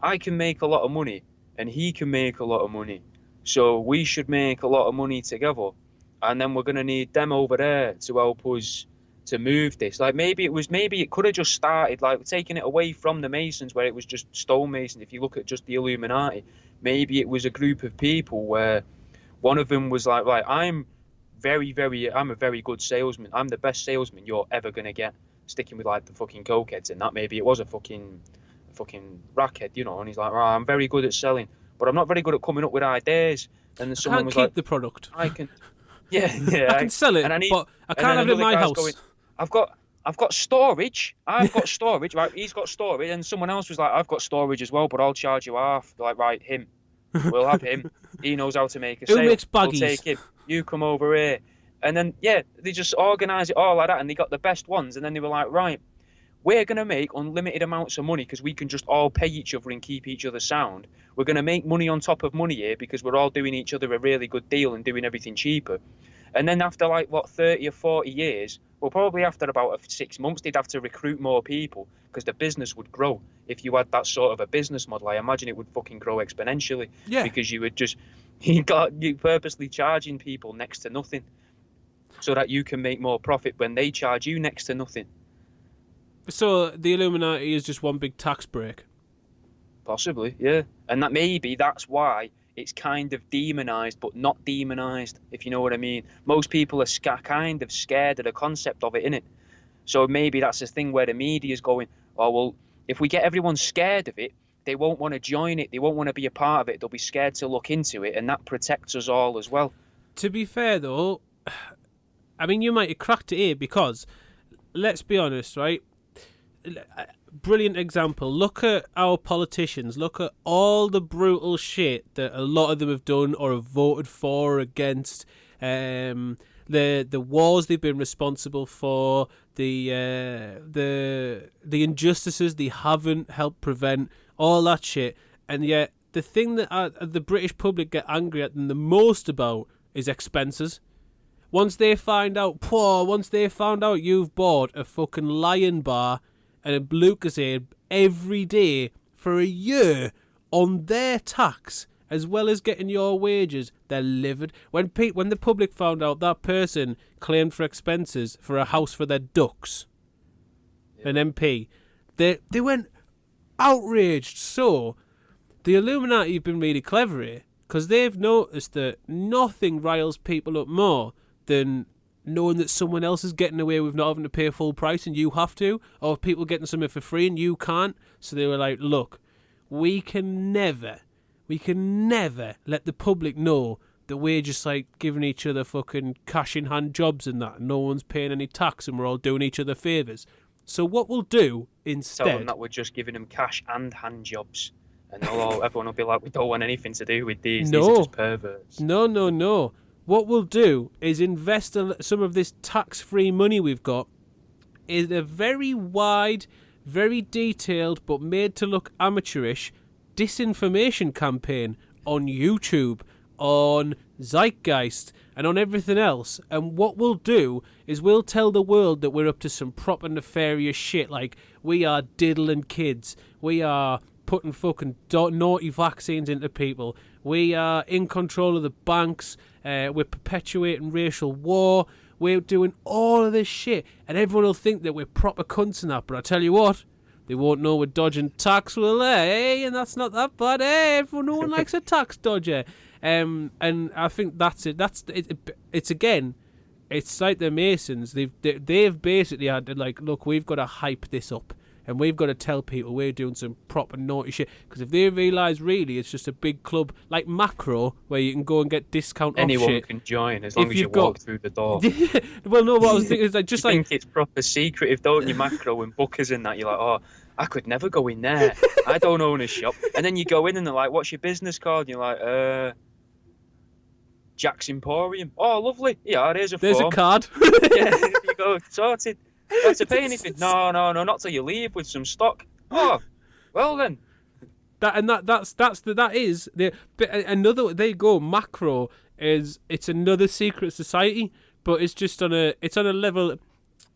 I can make a lot of money, and he can make a lot of money, so we should make a lot of money together, and then we're going to need them over there to help us to move this. Like maybe it could have just started like taking it away from the Masons where it was just stonemasons. If you look at just the Illuminati, maybe it was a group of people where one of them was like, right, I'm a very good salesman. I'm the best salesman you're ever going to get. Sticking with like the fucking cokeheads and that, maybe it was a fucking rackhead, you know, and he's like, oh, I'm very good at selling, but I'm not very good at coming up with ideas. And then someone was like, the product. I can, yeah, I can sell it, but I can't have it in my house. Going, I've got storage. I've got storage. Right, he's got storage, and someone else was like, I've got storage as well, but I'll charge you half. They're like, right, him. We'll have him. He knows how to make a sale. Who makes baggies? We'll take him. You come over here. And then, yeah, they just organise it all like that, and they got the best ones. And then they were like, right, we're going to make unlimited amounts of money because we can just all pay each other and keep each other sound. We're going to make money on top of money here because we're all doing each other a really good deal and doing everything cheaper. And then after like, 30 or 40 years, well, probably after about 6 months, they'd have to recruit more people because the business would grow. If you had that sort of a business model, I imagine it would fucking grow exponentially. Yeah. Because you purposely charging people next to nothing so that you can make more profit when they charge you next to nothing. So the Illuminati is just one big tax break? Possibly, yeah. And that's why it's kind of demonized, but not demonized, if you know what I mean. Most people are kind of scared of the concept of it, innit? So maybe that's the thing where the media is going, oh, well, if we get everyone scared of it, they won't want to join it. They won't want to be a part of it. They'll be scared to look into it, and that protects us all as well. To be fair, though, I mean, you might have cracked it here because, let's be honest, right? Brilliant example. Look at our politicians. Look at all the brutal shit that a lot of them have done or have voted for or against. The wars they've been responsible for. The injustices they haven't helped prevent. All that shit. And yet, the thing that the British public get angry at them the most about is expenses. Once they find out you've bought a fucking Lion Bar and a Lucozade every day for a year on their tax, as well as getting your wages, they're livid. When the public found out that person claimed for expenses for a house for their ducks, an MP, they went outraged. So the Illuminati have been really clever here because they've noticed that nothing riles people up more than knowing that someone else is getting away with not having to pay full price and you have to, or people getting something for free and you can't. So they were like, look, we can never let the public know that we're just like giving each other fucking cash in hand jobs and that, and no one's paying any tax and we're all doing each other favours. So what we'll do instead... Tell them that we're just giving them cash and hand jobs. And everyone will be like, we don't want anything to do with these. No. These are just perverts. No. What we'll do is invest some of this tax-free money we've got in a very wide, very detailed, but made to look amateurish disinformation campaign on YouTube, on Zeitgeist, and on everything else. And what we'll do is we'll tell the world that we're up to some proper nefarious shit, like we are diddling kids, we are putting fucking naughty vaccines into people, we are in control of the banks, we're perpetuating racial war, we're doing all of this shit, and everyone will think that we're proper cunts and that, but I tell you what, they won't know we're dodging tax, will they? Hey, and that's not that bad. Hey, no one likes a tax dodger. And I think that's it. It's again, it's like the Masons. They've basically had to like, look, we've got to hype this up. And we've got to tell people we're doing some proper naughty shit. Because if they realise really it's just a big club like Macro where you can go and get discount off shit. Anyone can join as long as you walk through the door. Well, no, what I was thinking is like just you think it's proper secretive, don't you? Macro and Bookers and that. You're like, oh, I could never go in there. I don't own a shop. And then you go in and they're like, what's your business card? And you're like, Jack's Emporium. Oh, lovely. Yeah, there's a form. There's a card. Yeah, you go, sorted. You have to pay anything? No, not till you leave with some stock. Oh, well then. That is another. There you go. Macro it's another secret society, but it's just on a level.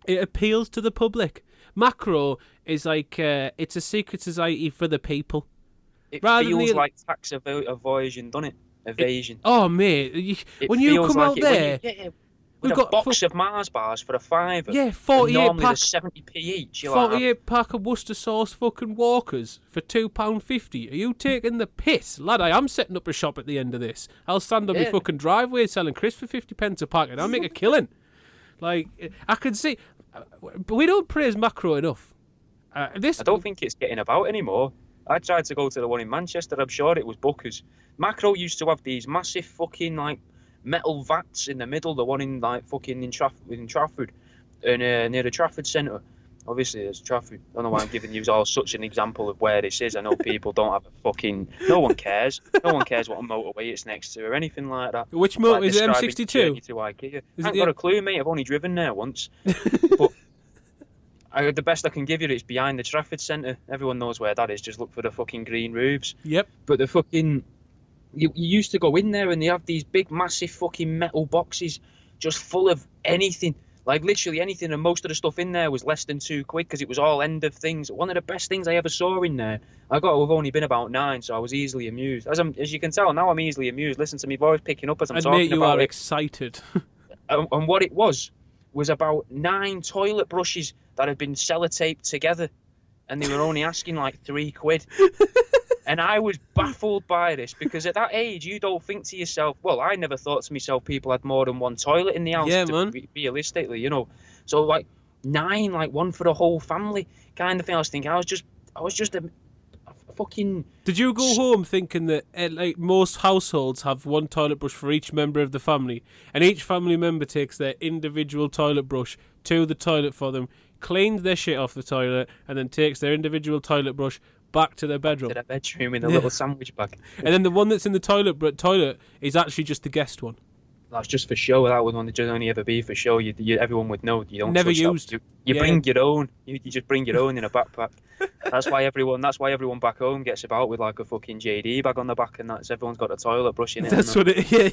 It appeals to the public. Macro is like it's a secret society for the people. It feels like tax evasion, doesn't it? evasion. Oh, mate, It when you feels come like out it when there, you, yeah, we've with a got box of Mars bars for a £5. yeah, And 48 normally pack, they're 70p each. You're like, 48 pack of Worcester sauce fucking Walkers for £2.50. Are you taking the piss? Lad, I am setting up a shop at the end of this. I'll stand on my Yeah. fucking driveway selling crisps for 50 pence a packet. I'll make a killing. Like, I can see, but we don't praise macro enough. I don't think it's getting about anymore. I tried to go to the one in Manchester. I'm sure it was Booker's. Macro used to have these massive fucking like metal vats in the middle. The one in like fucking in Trafford, and near the Trafford Centre. Obviously, there's Trafford. I don't know why I'm giving you all such an example of where this is. I know people don't have a fucking. No one cares. No one cares what a motorway it's next to or anything like that. Which motor Like is it? describing M62? journey to IKEA. I haven't got a clue, mate. I've only driven there once. But the best I can give you is behind the Trafford Centre. Everyone knows where that is. Just look for the fucking green roofs. Yep. But the fucking... You used to go in there and they have these big, massive fucking metal boxes just full of anything. Like, literally anything. And most of the stuff in there was less than £2 because it was all end of things. One of the best things I ever saw in there. I got to have only been about 9, so I was easily amused. As you can tell, now I'm easily amused. Listen to me voice picking up as I'm And talking mate, you about are it. excited. And what it was about 9 toilet brushes that had been sellotaped together, and they were only asking like £3. And I was baffled by this because at that age you don't think to yourself, well, I never thought to myself people had more than one toilet in the house. Yeah, man. Realistically, you know, so like 9, like one for the whole family kind of thing. I was thinking I was just a fucking... Did you go home thinking that like most households have one toilet brush for each member of the family, and each family member takes their individual toilet brush to the toilet for them, cleans their shit off the toilet, and then takes their individual toilet brush back to their bedroom? to the bedroom in a little sandwich bag. And then the one that's in the toilet is actually just the guest one. That's just for show. That would only ever be for show. Everyone would know you don't Never touch used. That. You bring your own. You just bring your own in a backpack. That's why everyone back home gets about with like a fucking JD bag on the back, and everyone's got a toilet brush in it. That's what it. Yeah.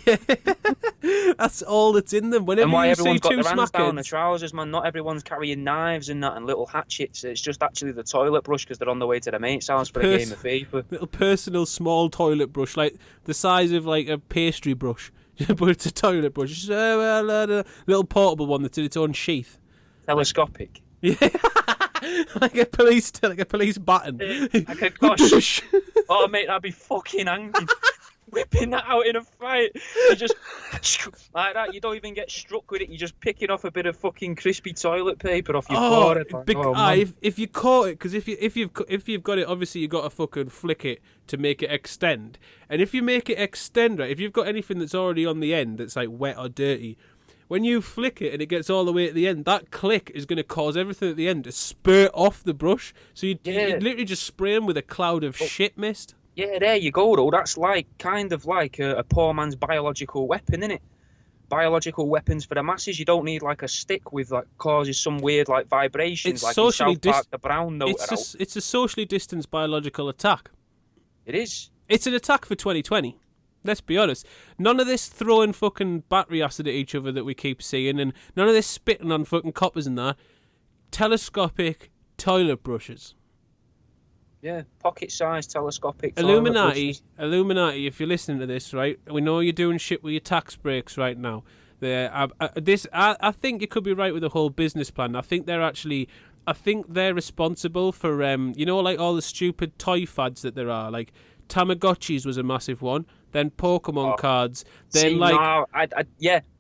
That's all that's in them. Whenever And why you see everyone's got two their hands down the smackheads, trousers, man. Not everyone's carrying knives and that and little hatchets. It's just actually the toilet brush because they're on the way to their mate's house for a game of FIFA. little personal small toilet brush, like the size of like a pastry brush. But it's a toilet brush. It's a little portable one that's in its own sheath. Telescopic. Yeah, like a police baton. Like a gosh. Oh, mate, that'd be fucking angry. Whipping that out in a fight. You just like that. You don't even get struck with it. You're just picking off a bit of fucking crispy toilet paper off your forehead. Like, if you caught it, because if you've got it, obviously you've got to fucking flick it to make it extend. And if you make it extend, right, if you've got anything that's already on the end that's like wet or dirty, when you flick it and it gets all the way at the end, that click is going to cause everything at the end to spurt off the brush. So you literally just spray them with a cloud of shit mist. Yeah, there you go, though. That's kind of like a poor man's biological weapon, isn't it? Biological weapons for the masses. You don't need like a stick with like causes some weird like vibrations. It's like socially in South Park, the brown note. It's a socially distanced biological attack. It is. It's an attack for 2020. Let's be honest. None of this throwing fucking battery acid at each other that we keep seeing, and none of this spitting on fucking coppers and that. Telescopic toilet brushes. Yeah, pocket-sized telescopic toilet brushes. Illuminati, if you're listening to this, right, we know you're doing shit with your tax breaks right now. I think you could be right with the whole business plan. I think they're responsible for, like all the stupid toy fads that there are. Like, Tamagotchis was a massive one. Then Pokemon cards. Then I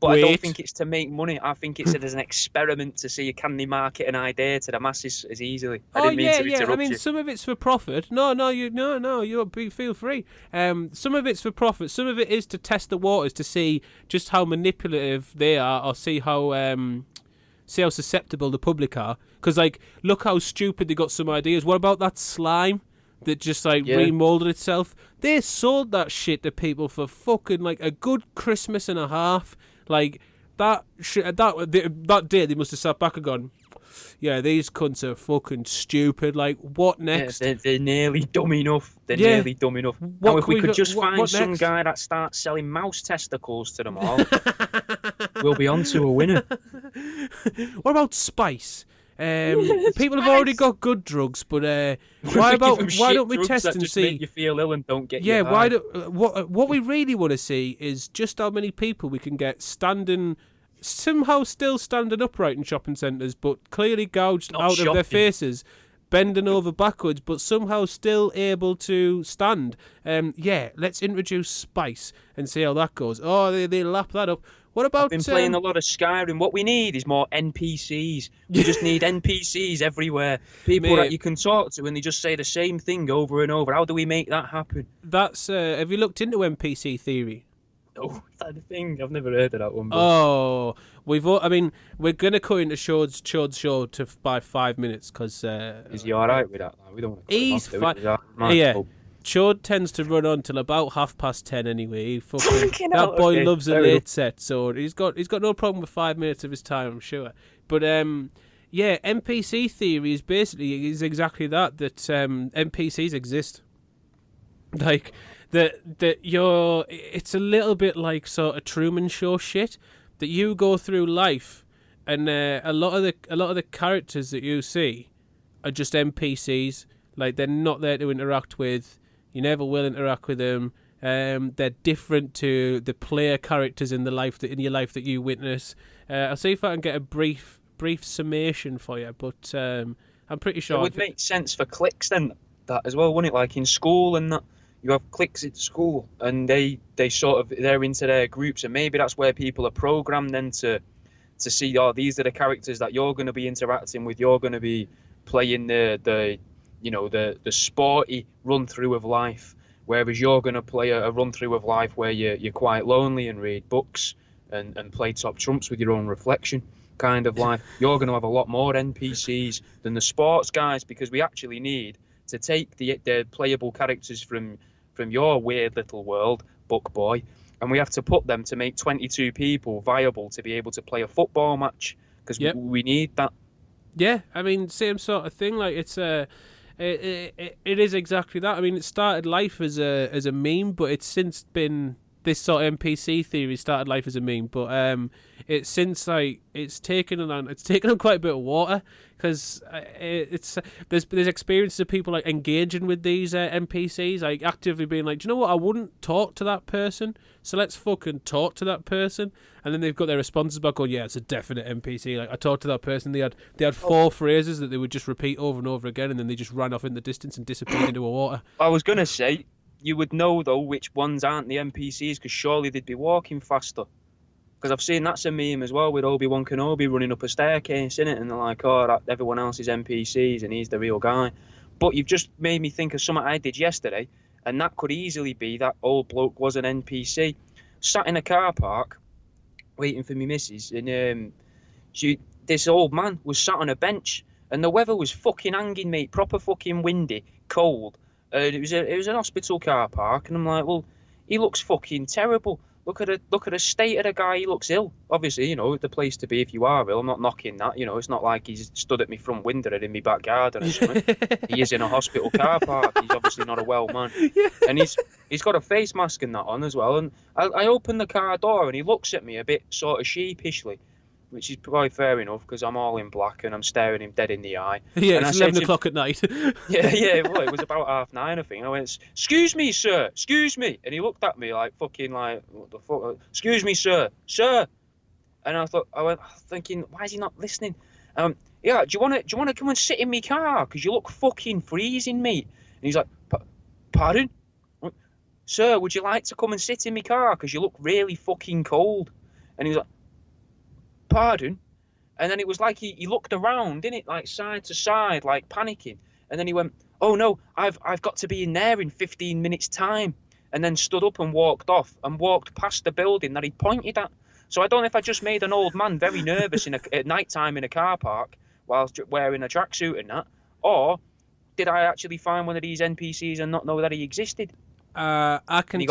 don't think it's to make money. I think it's as an experiment to see can they market an idea to the masses as easily. I didn't mean to interrupt I mean, you. some of it's for profit. You feel free. Some of it's for profit. Some of it is to test the waters to see just how manipulative they are, or see how susceptible the public are. Because look how stupid they got some ideas. What about that slime that just remolded itself? They sold that shit to people for fucking a good Christmas and a half. Like that shit, that day they must have sat back and gone, yeah, these cunts are fucking stupid. Like, what next? Yeah, they're nearly dumb enough. Nearly dumb enough. Now, if we could just find some guy that starts selling mouse testicles to them all, we'll be on to a winner. What about spice? People have already got good drugs, but why don't we test that and just see? Make you feel ill and don't get Yeah, you why high? do what we really want to see is just how many people we can get standing, somehow still standing upright in shopping centres, but clearly gouged Not out of their shopping. faces, bending over backwards, but somehow still able to stand. Let's introduce spice and see how that goes. Oh, they lap that up. What about? I've been playing a lot of Skyrim. What we need is more NPCs. We just need NPCs everywhere. People that Mate. you can talk to and they just say the same thing over and over. How do we make that happen? That's. Have you looked into NPC theory? Oh, is that the thing? I've never heard of that one. But Oh, we're gonna cut into Chud's show by 5 minutes because. is he all right with that? We don't want to. He's fine. Yeah. Chud tends to run on till about 10:30 anyway. He Fucking that hell, boy okay, loves a fair late enough. set, so he's got no problem with 5 minutes of his time, I'm sure. But NPC theory is exactly that NPCs exist. Like that it's a little bit like sort of Truman Show shit that you go through life, and a lot of the characters that you see are just NPCs. Like they're not there to interact with. You never will interact with them. They're different to the player characters in your life that you witness. I'll see if I can get a brief summation for you, but I'm pretty sure It would make sense for cliques then, that as well, wouldn't it? Like in school and that, you have cliques at school and they're into their groups, and maybe that's where people are programmed then to see, these are the characters that you're going to be interacting with. You're going to be playing the sporty run through of life, whereas you're going to play a run through of life where you're quite lonely and read books and play top trumps with your own reflection kind of life. You're going to have a lot more NPCs than the sports guys, because we actually need to take the playable characters from your weird little world, Book Boy, and we have to put them to make 22 people viable to be able to play a football match, because we need that. Yeah, I mean, same sort of thing. Like it's it is exactly that. I mean, it started life as a meme, but it's since been this sort of NPC theory started life as a meme, but it's since it's taken on quite a bit of water, because there's experiences of people like engaging with these NPCs, like actively being like, do you know what, I wouldn't talk to that person, so let's fucking talk to that person, and then they've got their responses back going, yeah, it's a definite NPC. Like I talked to that person, they had 4 phrases that they would just repeat over and over again, and then they just ran off in the distance and disappeared into a water. I was gonna say, you would know though which ones aren't the NPCs, because surely they'd be walking faster. Because I've seen that's a meme as well with Obi-Wan Kenobi running up a staircase, innit? And they're like, everyone else is NPCs and he's the real guy. But you've just made me think of something I did yesterday, and that could easily be that old bloke was an NPC. Sat in a car park, waiting for me missus, and this old man was sat on a bench, and the weather was fucking hanging, mate, proper fucking windy, cold. It was an hospital car park, and I'm like, well, he looks fucking terrible. Look at the state of the guy. He looks ill. Obviously, the place to be if you are ill. I'm not knocking that. It's not like he's stood at my front window in my back garden or something. He is in a hospital car park. He's obviously not a well man. Yeah. And he's got a face mask and that on as well. And I open the car door and he looks at me a bit sort of sheepishly, which is probably fair enough because I'm all in black and I'm staring him dead in the eye. Yeah, and it's 11 o'clock at night. Yeah, well, it was about 9:30, I think. I went, "Excuse me, sir, excuse me." And he looked at me like, fucking like, what the fuck? "Excuse me, sir, sir." And I went thinking, why is he not listening? Yeah, do you want to come and sit in my car? Because you look fucking freezing, mate. And he's like, "Pardon? Sir, would you like to come and sit in my car? Because you look really fucking cold." And he was like, "Pardon?" And then it was like he looked around, didn't it, like side to side, like panicking. And then he went, "Oh no, I've got to be in there in 15 minutes time." And then stood up and walked off and walked past the building that he pointed at. So I don't know if I just made an old man very nervous at night time in a car park whilst wearing a tracksuit and that, or did I actually find one of these NPCs and not know that he existed? I can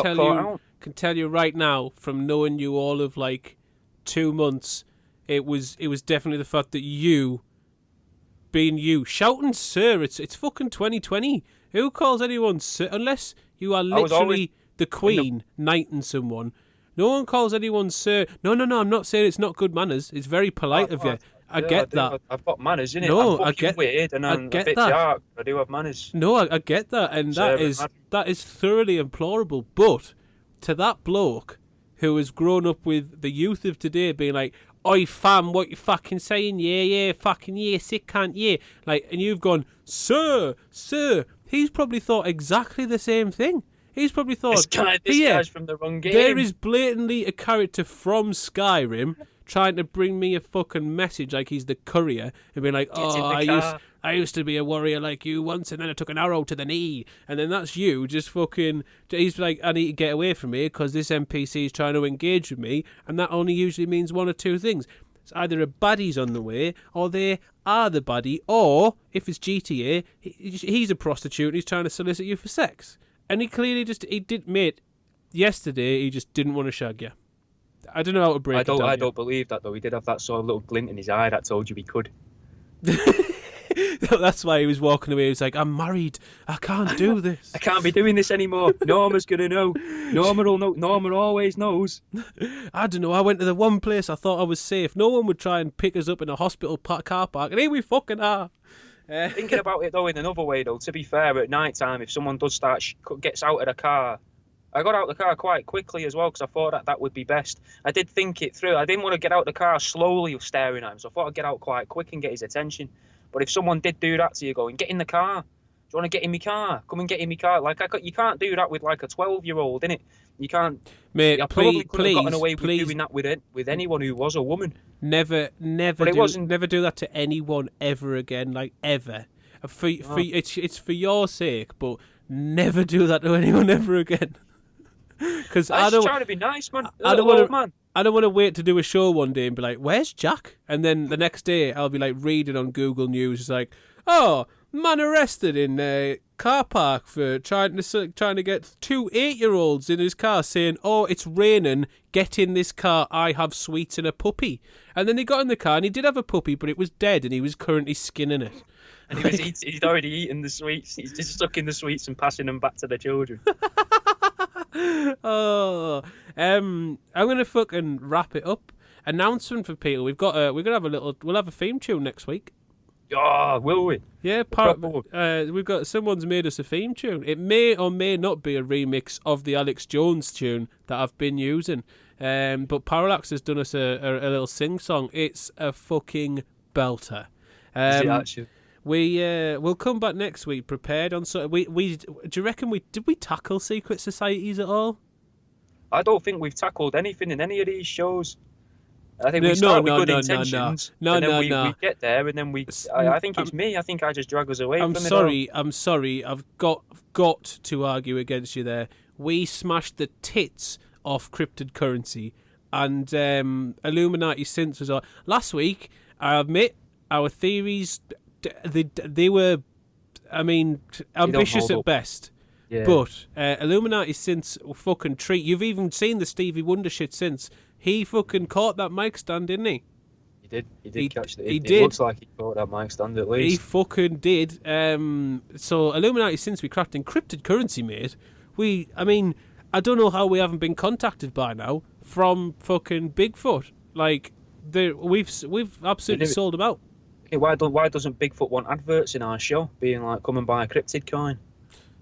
tell you right now, from knowing you all of like 2 months, it was definitely the fact that you, being you, shouting "sir," it's fucking 2020. Who calls anyone sir unless you are literally the Queen knighting someone? No one calls anyone sir. No, I'm not saying it's not good manners. It's very polite of you. I Yeah, get do. that. I've got manners, innit? No, I'm I fucking get- weird and I I'm a get bit that. dark. I do have manners. No, I get that, and Observant that is thoroughly implorable. But to that bloke who has grown up with the youth of today being like, "Oi, fam, what you fucking saying? Yeah, fucking yeah, sick can't yeah." Like, and you've gone, "Sir." He's probably thought exactly the same thing. He's probably thought, This guy's from the wrong game. there is blatantly a character from Skyrim trying to bring me a fucking message like he's the courier and being like, Get in "Oh, the car." I used to be a warrior like you once, and then I took an arrow to the knee." And then that's you just fucking... He's like, "I need to get away from here because this NPC is trying to engage with me," and that only usually means one or two things. It's either a baddie's on the way, or they are the baddie, or, if it's GTA, he's a prostitute and he's trying to solicit you for sex. And he clearly mate, yesterday he just didn't want to shag you. I don't know how to break it down. I don't believe that, though. He did have that sort of little glint in his eye that told you he could. That's why he was walking away. He was like, "I'm married. I can't do this. I can't be doing this anymore. Norma's going to know. Norma will know. Norma always knows." I don't know. I went to the one place I thought I was safe. No one would try and pick us up in a hospital car park. And here we fucking are." Thinking about it, though, in another way, though, to be fair, at night time, if someone does gets out of the car, I got out of the car quite quickly as well because I thought that would be best. I did think it through. I didn't want to get out of the car slowly staring at him, so I thought I'd get out quite quick and get his attention. But if someone did do that to you, going, "Get in the car. Do you want to get in my car? Come and get in my car." Like, you can't do that with like a 12-year-old, innit? You can't. Mate, I probably could have please, gotten away with please. doing that with anyone who was a woman. Never But it do wasn't- never do that to anyone ever again, like ever. It's for your sake, but never do that to anyone ever again. Because I was trying to be nice, man. I don't want want to. I don't want to wait to do a show one day and be like, "Where's Jack?" And then the next day I'll be like reading on Google News, it's like, "Oh, man arrested in a car park for trying to get 2 8-year-olds in his car, saying, 'Oh, it's raining. Get in this car. I have sweets and a puppy.'" And then he got in the car and he did have a puppy, but it was dead and he was currently skinning it. And he'd already eaten the sweets. He's just stuck in the sweets and passing them back to the children. I'm gonna fucking wrap it up. Announcement for people. We're gonna have we'll have a theme tune next week. Oh, will we? Yeah, we've got someone's made us a theme tune. It may or may not be a remix of the Alex Jones tune that I've been using. But Parallax has done us a little sing song. It's a fucking belter. Is it actually? We'll come back next week prepared on do you reckon did we tackle secret societies at all? I don't think we've tackled anything in any of these shows. I think we start with good intentions, and then we get there, and then I think it's me. I think I just drag us away from it all. I'm sorry. I've got to argue against you there. We smashed the tits off cryptid currency, and Illuminati synths was last week. I admit our theories. They were, I mean, ambitious at best. Yeah. But Illuminati since fucking treat. You've even seen the Stevie Wonder shit since. He fucking caught that mic stand, didn't he? He did catch the. He it did. Looks like he caught that mic stand at least. He fucking did. So Illuminati since we cracked encrypted currency, mate. I don't know how we haven't been contacted by now from fucking Bigfoot. Like, we've absolutely sold them out. Okay, why doesn't Bigfoot want adverts in our show? Being like, come and buy a cryptid coin.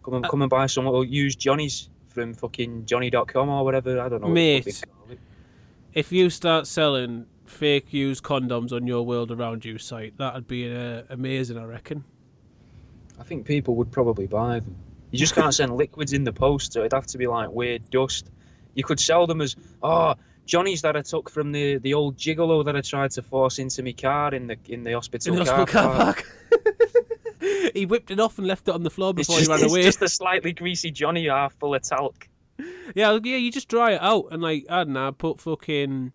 Come and buy some, or use Johnny's from fucking Johnny.com or whatever. I don't know. Mate, if you start selling fake used condoms on your World Around You site, that'd be amazing, I reckon. I think people would probably buy them. You just can't send liquids in the post, so it'd have to be like weird dust. You could sell them as, Johnny's that I took from the old gigolo that I tried to force into my car in the hospital car park. He whipped it off and left it on the floor before he ran away. It's just a slightly greasy Johnny half full of talc. Yeah, you just dry it out and I don't know, put some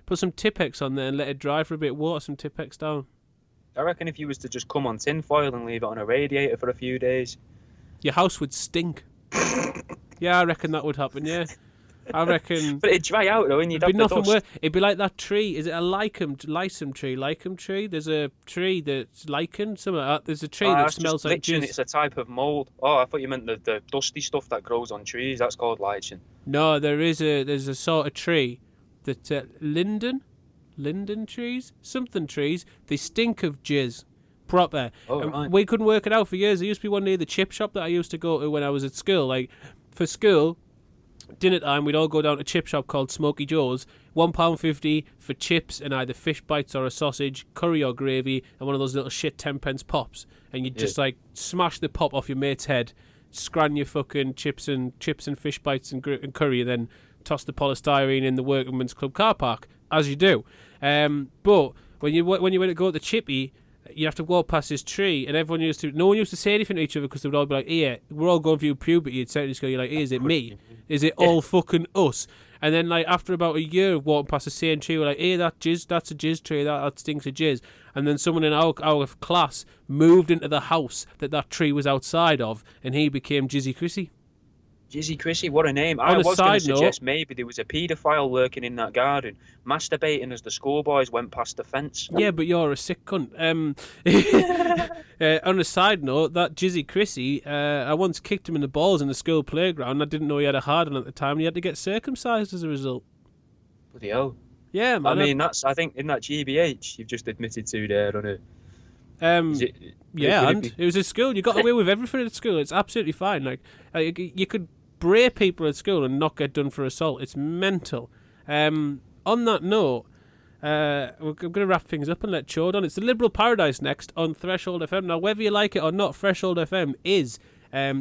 Tipex on there and let it dry for a bit. Water some Tipex down. I reckon if you was to just come on tin foil and leave it on a radiator for a few days, your house would stink. Yeah, I reckon that would happen. Yeah. I reckon. But it'd dry out though, and you'd have the nothing dust. worse. It'd be like that tree. Is it a licum tree? There's a tree that's lichened. There's a tree that smells like lichen. jizz. It's a type of mold. Oh, I thought you meant the dusty stuff that grows on trees. That's called lichen. No, there's a sort of tree that linden. linden trees, something trees. They stink of jizz. Proper. Oh, And right. we couldn't work it out for years. There used to be one near the chip shop that I used to go to when I was at school. Like, for school, dinner time, we'd all go down to a chip shop called Smoky Joe's. £1.50 for chips and either fish bites or a sausage, curry or gravy, and one of those little shit 10p pops. And you'd just like smash the pop off your mate's head, scran your fucking chips and fish bites and curry, and then toss the polystyrene in the Workman's Club car park, as you do. But when you went to go to the chippy, you have to walk past this tree, and no one used to say anything to each other because they would all be like, "Here, we're all going through puberty." You'd say to this girl, "You're like, hey, is it me? Is it all fucking us?" And then, like, after about a year of walking past the same tree, we're like, "Hey, that's a jizz tree. That stinks of jizz." And then someone in our class moved into the house that tree was outside of, and he became Jizzy Chrissy. Jizzy Chrissy, what a name. On I a was going to side suggest note- maybe there was a paedophile lurking in that garden, masturbating as the schoolboys went past the fence. Yeah, but you're a sick cunt. On a side note, that Jizzy Chrissy, I once kicked him in the balls in the school playground. I didn't know he had a hard on at the time, and he had to get circumcised as a result. Bloody hell. Yeah, man. I mean, I think in that GBH you've just admitted to there on it. Yeah, would it and be- it was at school. You got away with everything at school. It's absolutely fine. Like, you could bray people at school and not get done for assault. It's mental. On that note, we're going to wrap things up and let Chode on. It's the Liberal Paradise next on Threshold FM. Now, whether you like it or not, Threshold FM is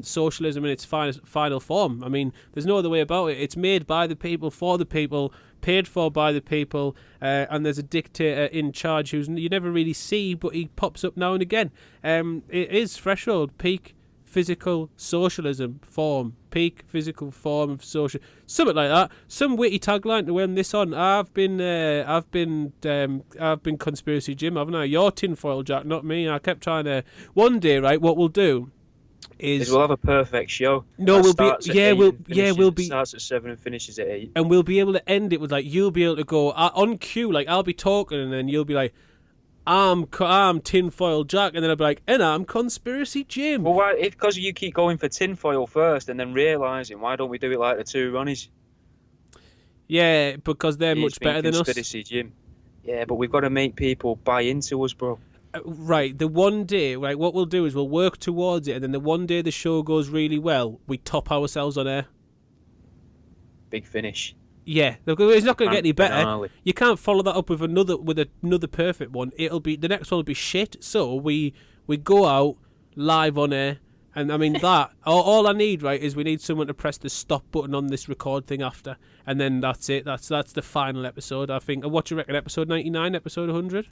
socialism in its final form. I mean, there's no other way about it. It's made by the people, for the people, paid for by the people, and there's a dictator in charge who's you never really see, but he pops up now and again. It is Threshold, peak physical socialism form, peak physical form of social, something like that. Some witty tagline to end this on. I've been conspiracy Jim, haven't I? You're tinfoil Jack, not me. I kept trying to. One day, right? What we'll do is we'll have a perfect show. No, That we'll starts be at yeah, 8 we'll and yeah, finishes- we'll be starts at 7 and finishes at 8. and we'll be able to end it with like you'll be able to go on cue, like I'll be talking and then you'll be like, I'm tinfoil Jack, and then I'll be like, and I'm conspiracy Jim. Well, why? If because you keep going for tinfoil first and then realising, why don't we do it like the two Ronnies? Yeah, because they're He's much been better than us. Conspiracy Jim. Yeah, but we've got to make people buy into us, bro. Right, the one day, right, what we'll do is we'll work towards it, and then the one day the show goes really well, we top ourselves on air. Big finish. Yeah, it's not going to get any better. Finale. You can't follow that up with another perfect one. It'll be the next one will be shit. So we go out live on air, and I mean that all I need, right, is we need someone to press the stop button on this record thing after, and then that's it. That's the final episode, I think. And what do you reckon? Episode 99, episode 100.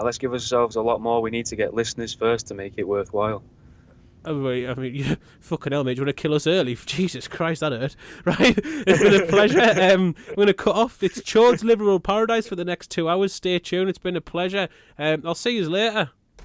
Let's give ourselves a lot more. We need to get listeners first to make it worthwhile. Oh, wait, I mean, fucking hell, mate, do you want to kill us early? Jesus Christ, that hurt. Right, it's been a pleasure. We're going to cut off. It's Chode's Liberal Paradise for the next 2 hours. Stay tuned. It's been a pleasure. I'll see you later.